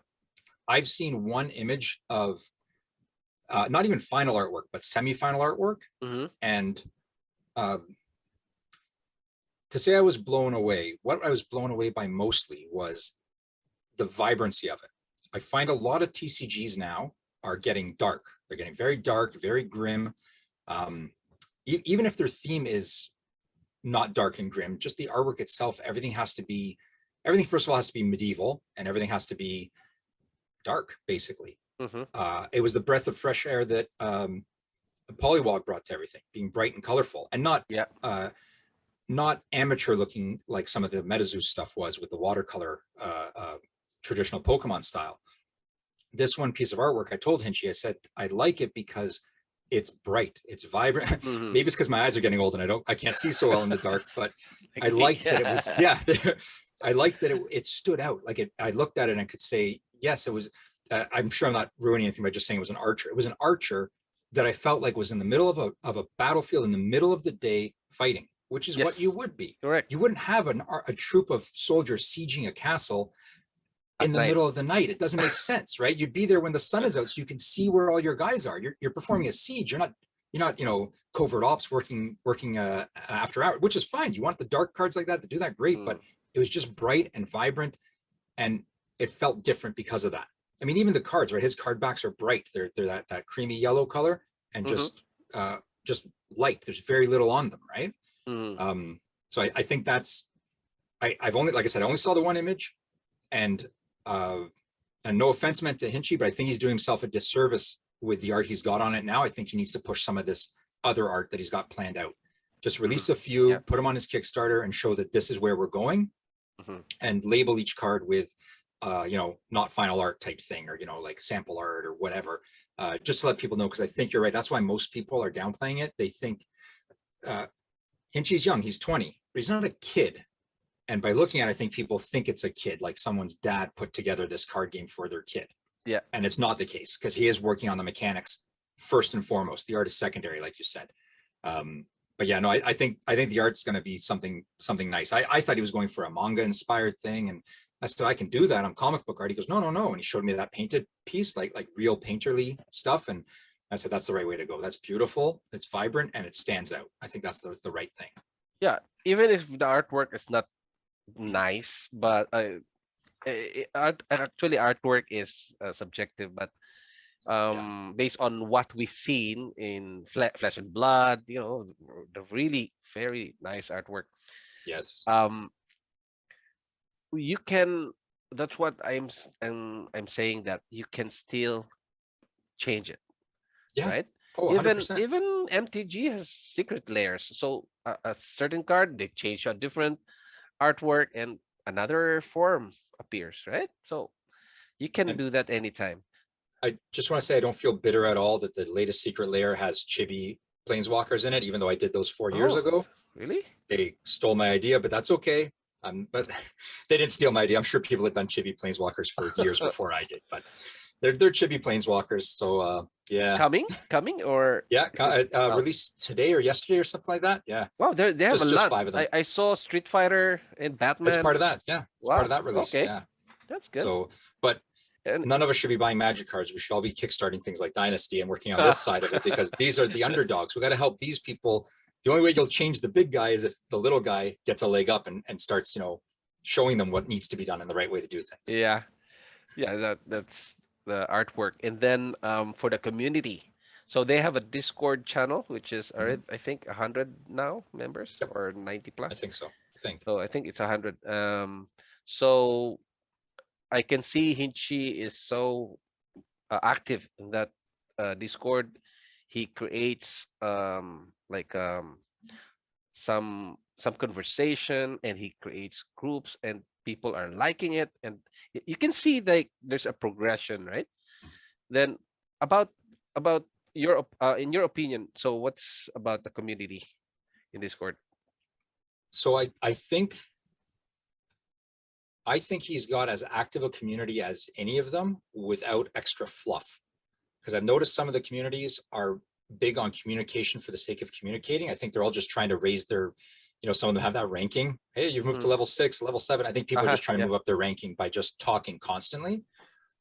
I've seen one image of not even final artwork, but semi-final artwork. And to say I was blown away, what I was blown away by mostly was the vibrancy of it. I find a lot of TCGs now are getting dark. They're getting very dark, very grim. Even if their theme is not dark and grim, just the artwork itself, everything first of all has to be medieval and everything has to be dark, basically. It was the breath of fresh air that the Polywog brought to everything, being bright and colorful and not amateur looking like some of the MetaZoo stuff was with the watercolor traditional Pokemon style. This one piece of artwork, I told Hinchy, I said, I like it because it's bright, it's vibrant. Maybe it's because my eyes are getting old and I can't see so well in the dark, but I liked that it was, I liked that it stood out. Like I looked at it and I could say, yes, it was, I'm sure I'm not ruining anything by just saying it was an archer. It was an archer that I felt like was in the middle of a battlefield in the middle of the day fighting, which is what you would be. Correct. You wouldn't have a troop of soldiers sieging a castle in the middle of the night. It doesn't make sense, right? You'd be there when the sun is out so you can see where all your guys are. You're performing a siege. You're not covert ops working after hours, which is fine. You want the dark cards like that to do that, great. But it was just bright and vibrant and it felt different because of that. I mean, even the cards, right? His card backs are bright. They're that creamy yellow color and just light. There's very little on them, right? So I think that's, I've only, like I said, I only saw the one image, and no offense meant to Hinchy, but I think he's doing himself a disservice with the art he's got on it now. I think he needs to push some of this other art that he's got planned out. Just release a few, put them on his Kickstarter and show that this is where we're going, and label each card with not final art type thing, or like sample art or whatever, just to let people know, because I think you're right. That's why most people are downplaying it. They think Hinchy's young, he's 20, but he's not a kid. And by looking at it, I think people think it's a kid, like someone's dad put together this card game for their kid. Yeah. And it's not the case, because he is working on the mechanics first and foremost. The art is secondary, like you said. But yeah, no, I think the art's going to be something nice. I thought he was going for a manga inspired thing, and I said, I can do that on comic book art. He goes, no. And he showed me that painted piece, like real painterly stuff. And I said, that's the right way to go. That's beautiful. It's vibrant and it stands out. I think that's the right thing. Yeah. Even if the artwork is not nice, but actually artwork is subjective, but based on what we've seen in Flesh and Blood, the really very nice artwork. Yes. You can, that's what I'm saying, that you can still change it. Yeah. Right. Oh, even MTG has secret layers. So a certain card, they change a different artwork and another form appears, right? So you can do that anytime. I just want to say I don't feel bitter at all that the latest secret layer has Chibi Planeswalkers in it, even though I did those 4 years ago. Really? They stole my idea, but that's okay. But they didn't steal my idea. I'm sure people had done Chibi Planeswalkers for years before I did, but they're Chibi Planeswalkers. So yeah. Coming or released today or yesterday or something like that. Yeah. Wow, they have a lot. Just 5 of them. I saw Street Fighter and Batman. It's part of that. Yeah. It's part of that release. Okay. Yeah. That's good. So, but none of us should be buying Magic cards. We should all be kickstarting things like Dynasty and working on this side of it, because these are the underdogs. We got to help these people. The only way you'll change the big guy is if the little guy gets a leg up and starts, showing them what needs to be done and the right way to do things. Yeah. Yeah, that's the artwork. And then for the community, so they have a Discord channel, which is I think 100 now members, or 90 plus. I think so. So I think it's 100. So I can see Hinchi is so active in that Discord. He creates like some conversation, and he creates groups, and people are liking it, and you can see like there's a progression, right? Then about about in your opinion, so what's about the community in Discord? So I think he's got as active a community as any of them without extra fluff. Because I've noticed some of the communities are big on communication for the sake of communicating. I think they're all just trying to raise their, some of them have that ranking. Hey, you've moved to Mm. level 6, level 7. I think people are just trying to Yeah. move up their ranking by just talking constantly.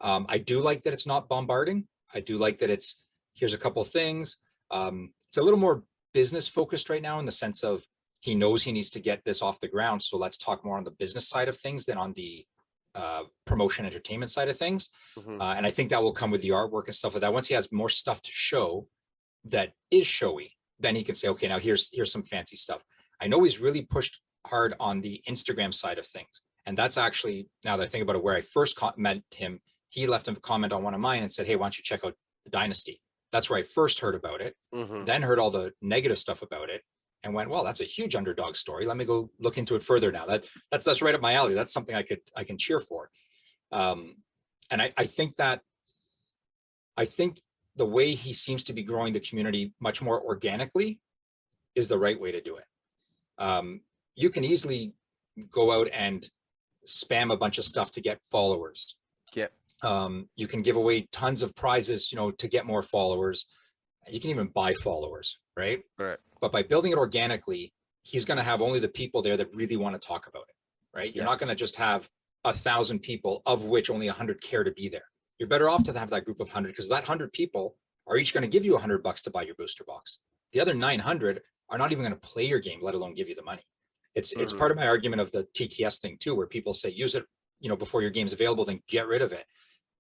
I do like that it's not bombarding. I do like that it's, here's a couple of things. It's a little more business focused right now in the sense of he knows he needs to get this off the ground. So let's talk more on the business side of things than on the promotion entertainment side of things. Mhm. And I think that will come with the artwork and stuff like that. Once he has more stuff to show that is showy, then he can say, okay, now here's some fancy stuff. I know he's really pushed hard on the Instagram side of things. And that's actually, now that I think about it, where I first met him, he left a comment on one of mine and said, hey, why don't you check out the Dynasty? That's where I first heard about it, Mhm. then heard all the negative stuff about it, and went, well, that's a huge underdog story. Let me go look into it further now. That's right up my alley. That's something I can cheer for. And I think the way he seems to be growing the community much more organically is the right way to do it. You can easily go out and spam a bunch of stuff to get followers. Yeah. You can give away tons of prizes, to get more followers. You can even buy followers, right? Right. But by building it organically, he's going to have only the people there that really want to talk about it, right? You're Yeah. not going to just have 1,000 people, of which only 100 care to be there. You're better off to have that group of 100, because that 100 people are each going to give you $100 to buy your booster box. The other 900 are not even going to play your game, let alone give you the money. It's part of my argument of the TTS thing too, where people say use it, before your game's available, then get rid of it.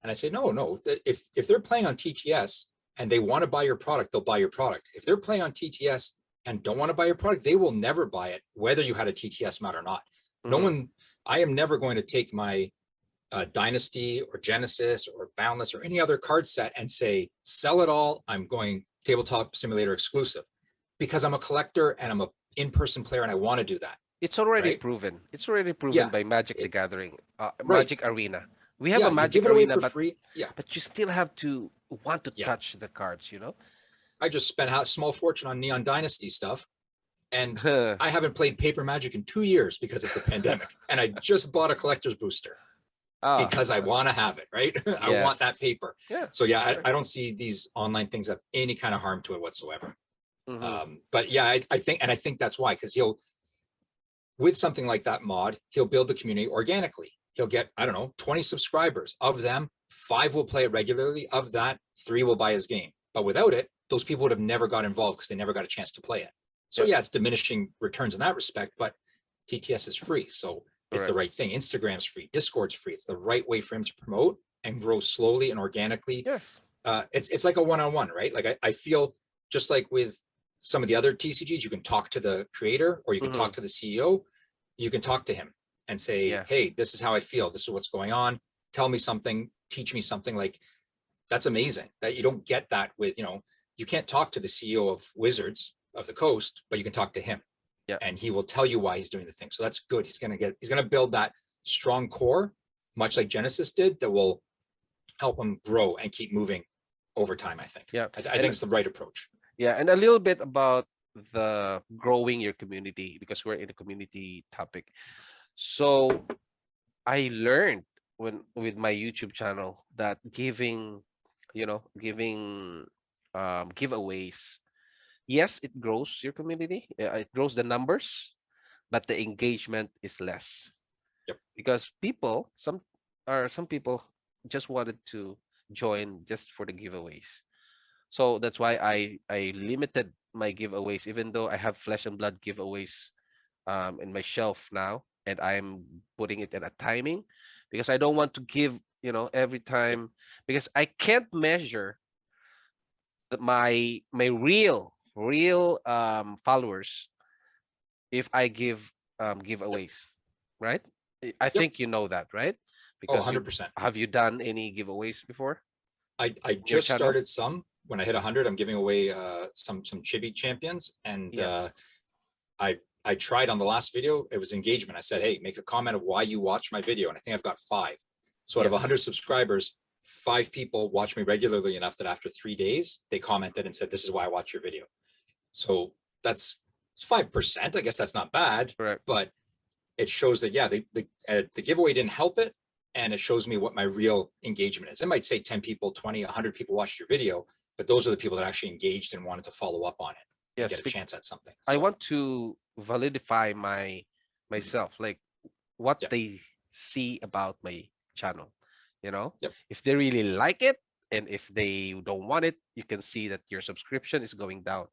And I say, no. If they're playing on TTS and they want to buy your product, they'll buy your product. If they're playing on TTS and don't want to buy your product, they will never buy it, whether you had a TTS mat or not. No one, I am never going to take my Dynasty or Genesis or Boundless or any other card set and say, sell it all. I'm going Tabletop Simulator exclusive, because I'm a collector and I'm an in-person player and I want to do that. It's already Right? proven. It's already proven Yeah. by Magic the Gathering, Right. Magic Arena. We have Yeah. a You give Magic it away Arena, for free. Yeah. but you still have to want to Yeah. touch the cards, I just spent a small fortune on Neon Dynasty stuff, and I haven't played Paper Magic in 2 years because of the pandemic. And I just bought a collector's booster because I want to have it, right? I want that paper. Yeah. So yeah, I don't see these online things have any kind of harm to it whatsoever. But yeah, I think that's why, because with something like that mod, he'll build the community organically. He'll get, I don't know, 20 subscribers. Of them, 5 will play it regularly. Of that, 3 will buy his game. But without it, those people would have never got involved because they never got a chance to play it. So yeah, it's diminishing returns in that respect, but TTS is free. So it's the right thing. Instagram's free. Discord's free. It's the right way for him to promote and grow slowly and organically. Yes. It's like a one-on-one, right? Like I feel just like with some of the other TCGs, you can talk to the creator or you can talk to the CEO. You can talk to him and say, hey, this is how I feel. This is what's going on. Tell me something, teach me something. Like, that's amazing that you don't get that with, you can't talk to the CEO of Wizards of the Coast, but you can talk to him. Yeah. And he will tell you why he's doing the thing. So that's good. He's going to build that strong core, much like Genesis did, that will help him grow and keep moving over time, I think. Yeah. I think it's the right approach. Yeah. And a little bit about the growing your community, because we're in a community topic. So I learned with my YouTube channel that giving giveaways, yes, it grows your community, it grows the numbers, but the engagement is less. Yep. Because some people just wanted to join just for the giveaways. So that's why I limited my giveaways, even though I have flesh and blood giveaways in my shelf now, and I'm putting it in a timing, because I don't want to give every time, because I can't measure my real followers if I give giveaways, right? I think you know that, right? Oh, Because you 100%. have you done any giveaways before I in your just channel? started some. When I hit 100, I'm giving away some Chibi champions, and Yes. I tried on the last video. It was engagement. I said, hey, make a comment of why you watch my video, and I think I've got 5. So out of Yes. 100 subscribers, 5 people watch me regularly enough that after 3 days they commented and said, this is why I watch your video. So that's 5%. I guess that's not bad, Correct. but it shows that, yeah, the giveaway didn't help it. And it shows me what my real engagement is. It might say 10 people, 20, 100 people watched your video, but those are the people that actually engaged and wanted to follow up on it and Yes. get a chance at something. I So want to validify myself, like what yeah, they see about my channel. You know, yep, if they really like it, and if they don't want it, you can see that your subscription is going down.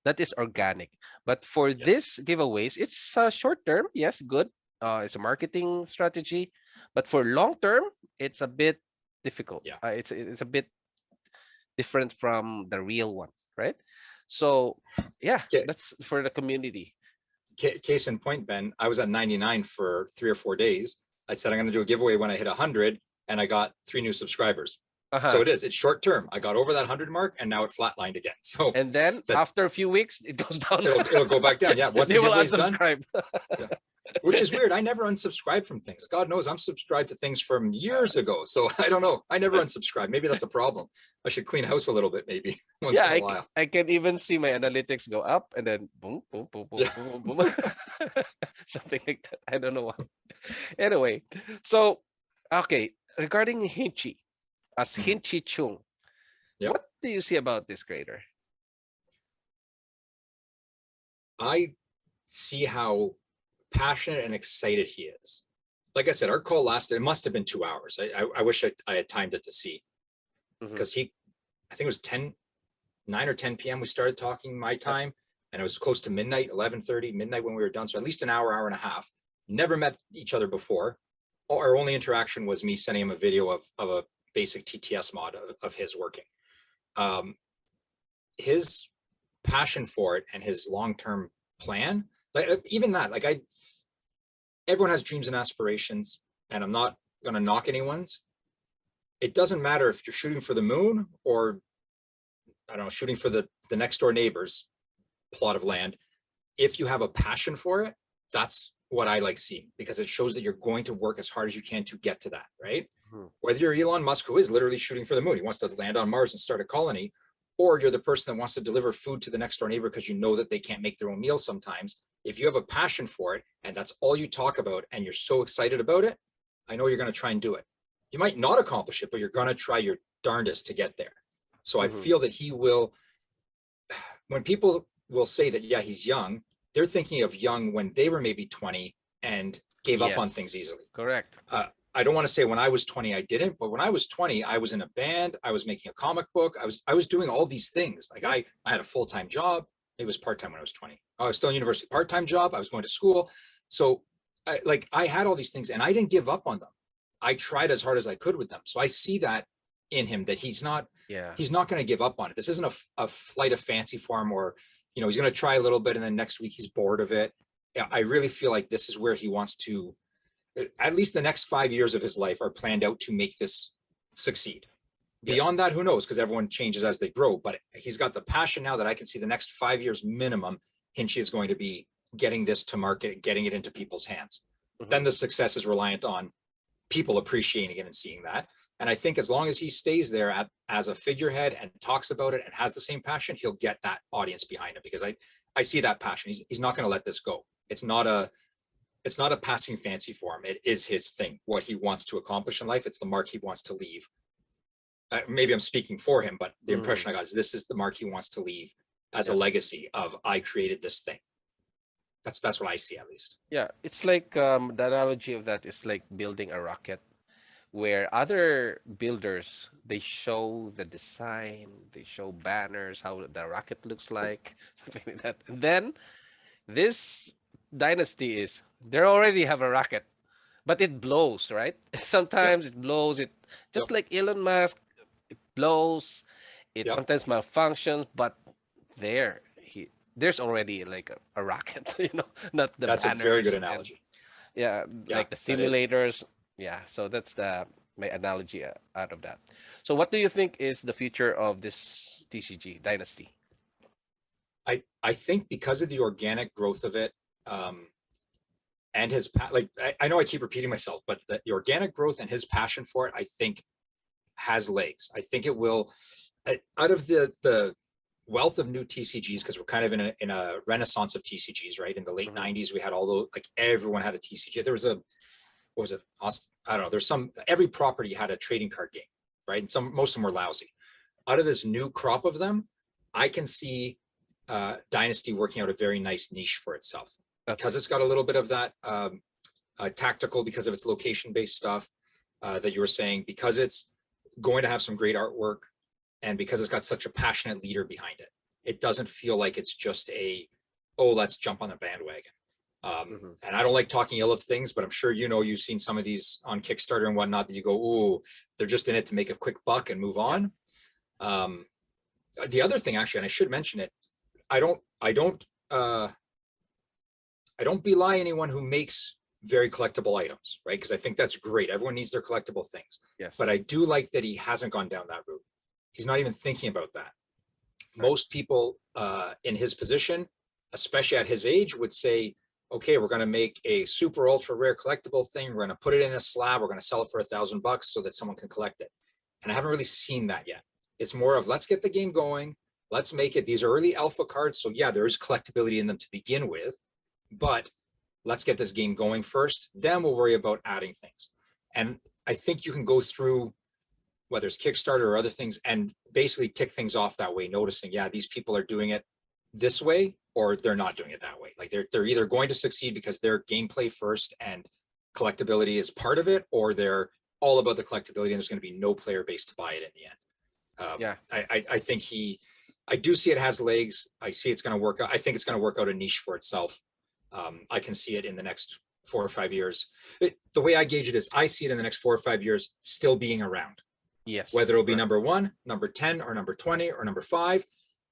That is organic. But for yes, this giveaways, it's short term. Yes, good. It's a marketing strategy, but for long term, it's a bit difficult. yeah. It's a bit different from the real one, right? So yeah, that's for the community. Case in point, Ben, I was at 99 for 3 or 4 days. I said I'm going to do a giveaway when I hit 100, and I got 3 new subscribers. So Uh-huh. it's short term. I got over that 100 mark, and now it flatlined again. So And then that after a few weeks, it goes down. it'll go back down. Yeah, once They the will giveaway's done. unsubscribe. Yeah. Which is weird. I never unsubscribe from things. God knows I'm subscribed to things from years ago. So I don't know. I never unsubscribe. Maybe that's a problem. I should clean house a little bit, maybe once Yeah, in a while. I can even see my analytics go up and then boom, boom, boom, boom, Yeah. boom, boom, boom. Something like that. I don't know why. Anyway, so okay, regarding Hinchi, as Mhm. Hinchi Chung, Yep. what do you see about this creator? I see how passionate and excited he is. Like I said, our call lasted, it must have been 2 hours. I wish I had timed it to see, Mhm. because I think it was 9 or 10 p.m. we started talking my time, and it was close to midnight, 11:30, midnight when we were done. So at least an hour, hour and a half. Never met each other before. Our only interaction was me sending him a video of a basic TTS mod of his working. His passion for it and his long-term plan, like even that, like everyone has dreams and aspirations, and I'm not going to knock anyone's. It doesn't matter if you're shooting for the moon or, I don't know, shooting for the next door neighbor's plot of land. If you have a passion for it, that's what I like seeing, because it shows that you're going to work as hard as you can to get to that, right? Mhm. Whether you're Elon Musk, who is literally shooting for the moon, he wants to land on Mars and start a colony, or you're the person that wants to deliver food to the next door neighbor because you know that they can't make their own meals sometimes. If you have a passion for it and that's all you talk about and you're so excited about it, I know you're going to try and do it. You might not accomplish it, but you're going to try your darndest to get there. So I Mhm. feel that he will, when people will say that, yeah, he's young, they're thinking of young when they were maybe 20 and gave up on Yes, things easily. correct. I don't want to say when I was 20 I didn't, but when I was 20 I was in a band, I was making a comic book, I was doing all these things. Like I had a full-time job. It was part-time when I was 20. I was still in university, part-time job, I was going to school. So I had all these things and I didn't give up on them. I tried as hard as I could with them. So I see that in him, that he's not Yeah. going to give up on it. This isn't a flight of fancy for him, or he's going to try a little bit and then next week he's bored of it. I really feel like this is where he wants to, at least the next 5 years of his life are planned out to make this succeed. Yeah. Beyond that, who knows? Because everyone changes as they grow. But he's got the passion now that I can see the next 5 years minimum, Hinchy is going to be getting this to market, getting it into people's hands. Mhm. Then the success is reliant on people appreciating it and seeing that. And I think as long as he stays there as a figurehead and talks about it and has the same passion, he'll get that audience behind him, because I see that passion. He's not going to let this go. It's not a passing fancy for him. It is his thing, what he wants to accomplish in life. It's the mark he wants to leave. Maybe I'm speaking for him, but the impression I got is this is the mark he wants to leave as a legacy of, I created this thing. That's what I see, at least. Yeah, it's like the analogy of that is like building a rocket, where other builders, they show the design, they show banners, how the rocket looks like, something like that. And then this dynasty is, they already have a rocket, but it blows, right? Yep. Sometimes it blows, it Yep. just like Elon Musk, it blows, it Yep. sometimes malfunctions, but there's already like a rocket, not the That's a very good banners and analogy. yeah, Yeah, like the that is. simulators. Yeah, so that's the my analogy out of that. So what do you think is the future of this TCG Dynasty? I think because of the organic growth of it, and his like I know I keep repeating myself, but the organic growth and his passion for it, I think has legs. I think it will, out of the wealth of new TCGs, because we're kind of in a renaissance of TCGs, right? In the late Hmm. 90s, we had all those, like everyone had a TCG. There was a, what was it? I don't know. There's some, every property had a trading card game, right? And most of them were lousy. Out of this new crop of them, I can see Dynasty working out a very nice niche for itself because Okay. it's got a little bit of that tactical, because of its location-based stuff that you were saying, because it's going to have some great artwork, and because it's got such a passionate leader behind it. It doesn't feel like it's just oh, let's jump on the bandwagon. Hmm. And I don't like talking ill of things, but I'm sure you've seen some of these on Kickstarter and whatnot that you go, oh, they're just in it to make a quick buck and move Yeah. on. Um, the other thing, actually, and I should mention it, I don't, I don't, uh, I don't belie anyone who makes very collectible items, right? Because I think that's great. Everyone needs their collectible things. But Yes. I do like that he hasn't gone down that route. He's not even thinking about that. Right. Most people in his position, especially at his age, would say, okay, we're going to make a super ultra rare collectible thing. We're going to put it in a slab. We're going to sell it for $1,000 so that someone can collect it. And I haven't really seen that yet. It's more of, let's get the game going. Let's make it. These are early alpha cards. So yeah, there is collectability in them to begin with, but let's get this game going first. Then we'll worry about adding things. And I think you can go through, whether it's Kickstarter or other things, and basically tick things off that way, noticing, yeah, these people are doing it this way, or they're not doing it that way. Like they're either going to succeed because they're gameplay first and collectability is part of it, or they're all about the collectability and there's going to be no player base to buy it in the end. Yeah. I think I do see it has legs. I see it's going to work out. I think it's going to work out a niche for itself. I can see it in the next 4 or 5 years. The way I gauge it is I see it in the next 4 or 5 years still being around. Yes. Whether it'll be Correct. number 1, number 10, or number 20, or number 5,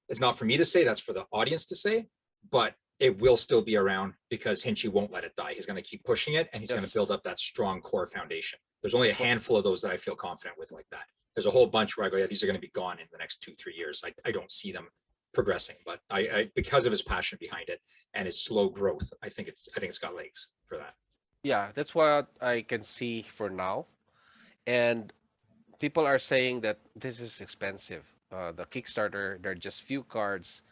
it's not for me to say. That's for the audience to say. But it will still be around because Hinchy won't let it die. He's going to keep pushing it, and he's going to Yes. build up that strong core foundation. There's only a Well, handful of those that I feel confident with like that. There's a whole bunch where I go, yeah, these are going to be gone in the next 2-3 years. I don't see them progressing, but I because of his passion behind it and his slow growth, I think it's got legs for that. yeah, that's what I can see for now. And people are saying that this is expensive. The Kickstarter, there are just few cards.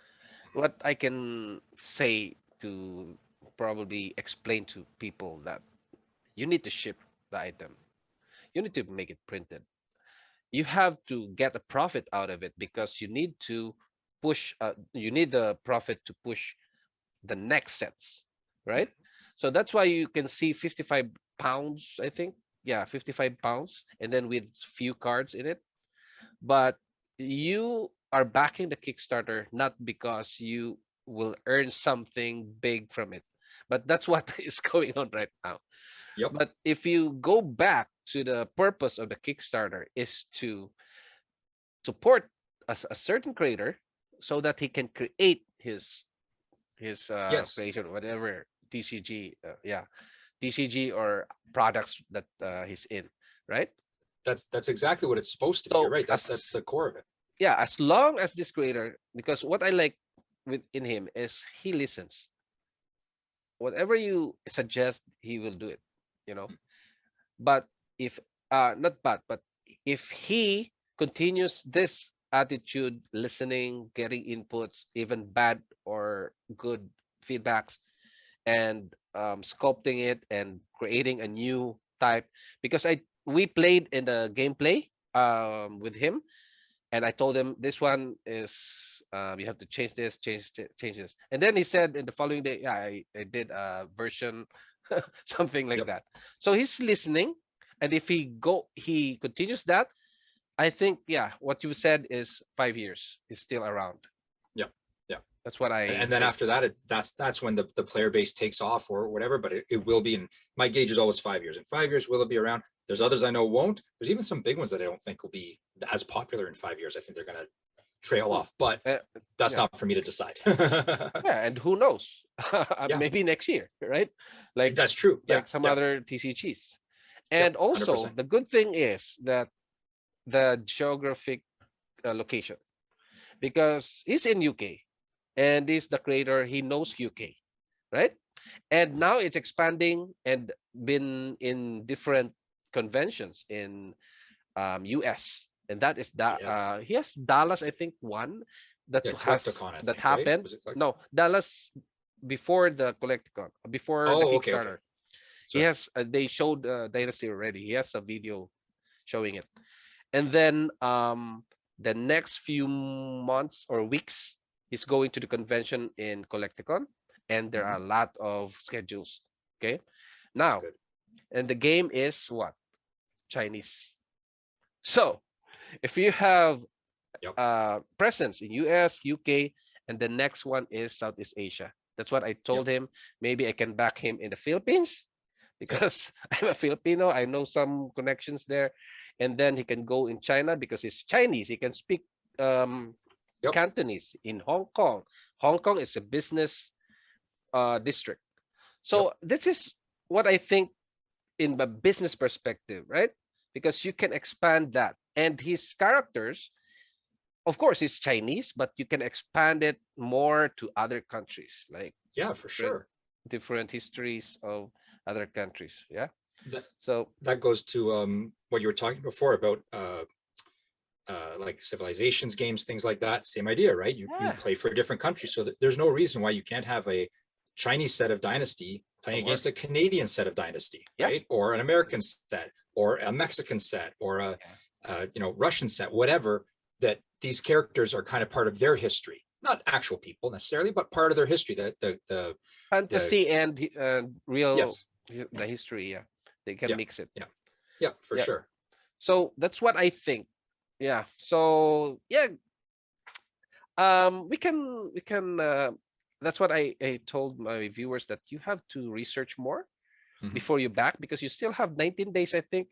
What I can say to probably explain to people that you need to ship the item. You need to make it printed. You have to get a profit out of it because you need to push, you need the profit to push the next sets, right? So that's why you can see 55 pounds, I think. Yeah, 55 pounds, and then with few cards in it. But you are backing the Kickstarter not because you will earn something big from it, but that's what is going on right now. Yep. But if you go back to the purpose of the Kickstarter is to support a certain creator so that he can create his Yes. creation, whatever TCG, yeah, TCG or products that he's in, right? That's exactly what it's supposed to be. You're So right. That's as the core of it. yeah, as long as this creator, because what I like in him is he listens. Whatever you suggest, he will do it. You know, but if not but if he continues this attitude, listening, getting inputs, even bad or good feedbacks, and sculpting it and creating a new type, because I we played in the gameplay with him, and I told him this one is you have to change this, change this, and then he said in the following day, yeah, I did a version, something like Yep. that. So he's listening, and if he continues that, I think yeah, what you said is 5 years is still around. Yep. Yep. That's what I And then think. after that, that's when the player base takes off or whatever. But it will be in my gauge is always 5 years. In 5 years, will it be around? There's others I know won't. There's even some big ones that I don't think will be as popular in 5 years. I think they're gonna trail Hmm. off, but Uh, that's yeah, not for me to decide. yeah, and who knows? Yeah, Maybe next year, right? Like that's true. Yeah, some yeah, other TCGs. And Yep, also 100%. the good thing is that the geographic location, because he's in UK and he's the creator, he knows UK, right? And Mhm. now it's expanding and been in different conventions in US, and that is that Yes. he has Dallas, I think, one that Yeah, has Collecticon, I that think, right? happened. Was it Collect? No, Dallas before the Collecticon, before the Oh, okay, okay. Kickstarter. He Sorry. has they showed Dynasty already. He has a video showing it, and then the next few months or weeks he's going to the convention in Collecticon, and there are Mhm. a lot of schedules. Okay, That's now, good. and the game is what? Chinese. So if you have Yep. presence in US, UK, and the next one is Southeast Asia. That's what I Yep. told him. Maybe I can back him in the Philippines Yep. because I'm a Filipino. I know some connections there. And then he can go in China because he's Chinese. He can speak um, Yep. Cantonese in Hong Kong. Hong Kong is a business district. Yep. So this is what I think in the business perspective, right? Because you can expand that. And his characters, of course, it's Chinese, but you can expand it more to other countries, like Yeah, for different sure. different histories of other countries. Yeah. That So that goes to what you were talking before about like civilizations games, things like that. Same idea, right? You yeah, play for different countries, so that there's no reason why you can't have a Chinese set of Dynasty playing of course. against a Canadian set of Dynasty, Yeah. right? Or an American set, or a Mexican set, or a Yeah. Russian set, whatever. That these characters are kind of part of their history, not actual people necessarily, but part of their history. The Fantasy and real yes, the history. Yeah, they can yeah, mix it. yeah, yeah, for Yeah. sure. So that's what I think. Yeah. So yeah, we can. That's what I told my viewers that you have to research more Mhm. before you back because you still have 19 days, I think.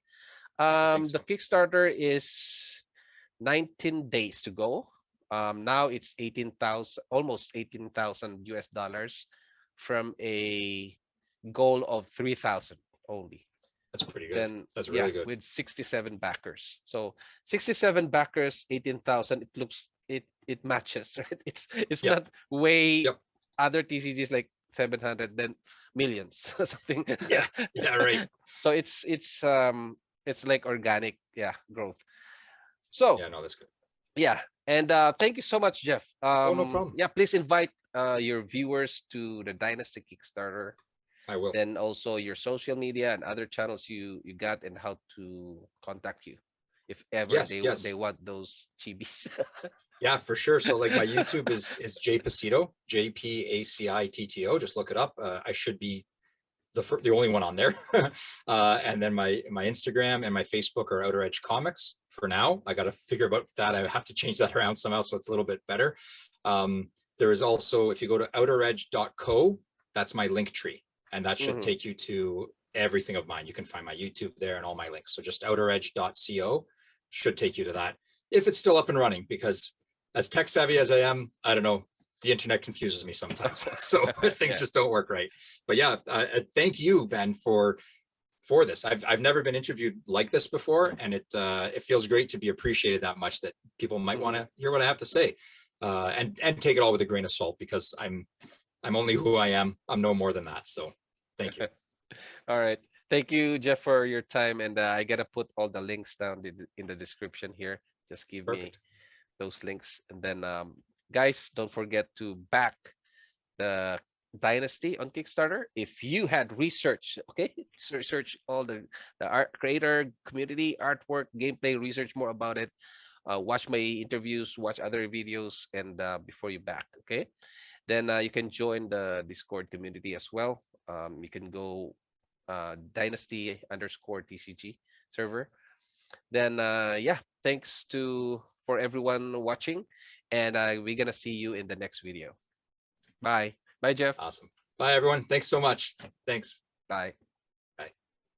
I think The so. Kickstarter is 19 days to go. Now it's 18,000, almost 18,000 US dollars from a goal of 3,000 only. That's pretty good. Then That's yeah, really good. with 67 backers. So 67 backers, 18,000. It looks it matches, right? It's Yeah. not way Yep. other TCGs like 700 then millions something. Yeah. Yeah. Right. So it's like organic, yeah, growth. So Yeah. No, that's good. yeah, and thank you so much, Jeff. Oh, no problem. Yeah, please invite your viewers to the Dynasty Kickstarter, I will. then also your social media and other channels you got, and how to contact you if ever Yes. they Yes. want those chibis. Yeah, for sure. So like my YouTube is J Pacitto, Jpacitto. Just look it up. I should be the only one on there. And then my Instagram and my Facebook are Outer Edge Comics for now. I got to figure about that. I have to change that around somehow so it's a little bit better. There is also, if you go to outeredge.co, that's my link tree, and that should Mhm. take you to everything of mine. You can find my YouTube there and all my links. So just outeredge.co should take you to that if it's still up and running, because as tech savvy as I am, I don't know, the internet confuses me sometimes. So things Yeah. just don't work right. But yeah, thank you, Ben, for this. I've never been interviewed like this before, and it feels great to be appreciated that much that people might want Mhm. to hear what I have to say, and take it all with a grain of salt, because I'm only who I am. I'm no more than that. So thank you. All right. Thank you, Jeff, for your time. And I gotta put all the links down in the description here. Just give me Perfect. those links. And then, guys, don't forget to back the Dynasty on Kickstarter. If you had research, okay, search all the art creator community, artwork, gameplay, research more about it. Watch my interviews, watch other videos, and before you back, okay. Then you can join the Discord community as well. You can go Dynasty underscore TCG server. Then yeah, thanks to for everyone watching, and we're gonna see you in the next video. Bye. Bye, Jeff. Awesome. Bye, everyone. Thanks so much. Thanks. Bye.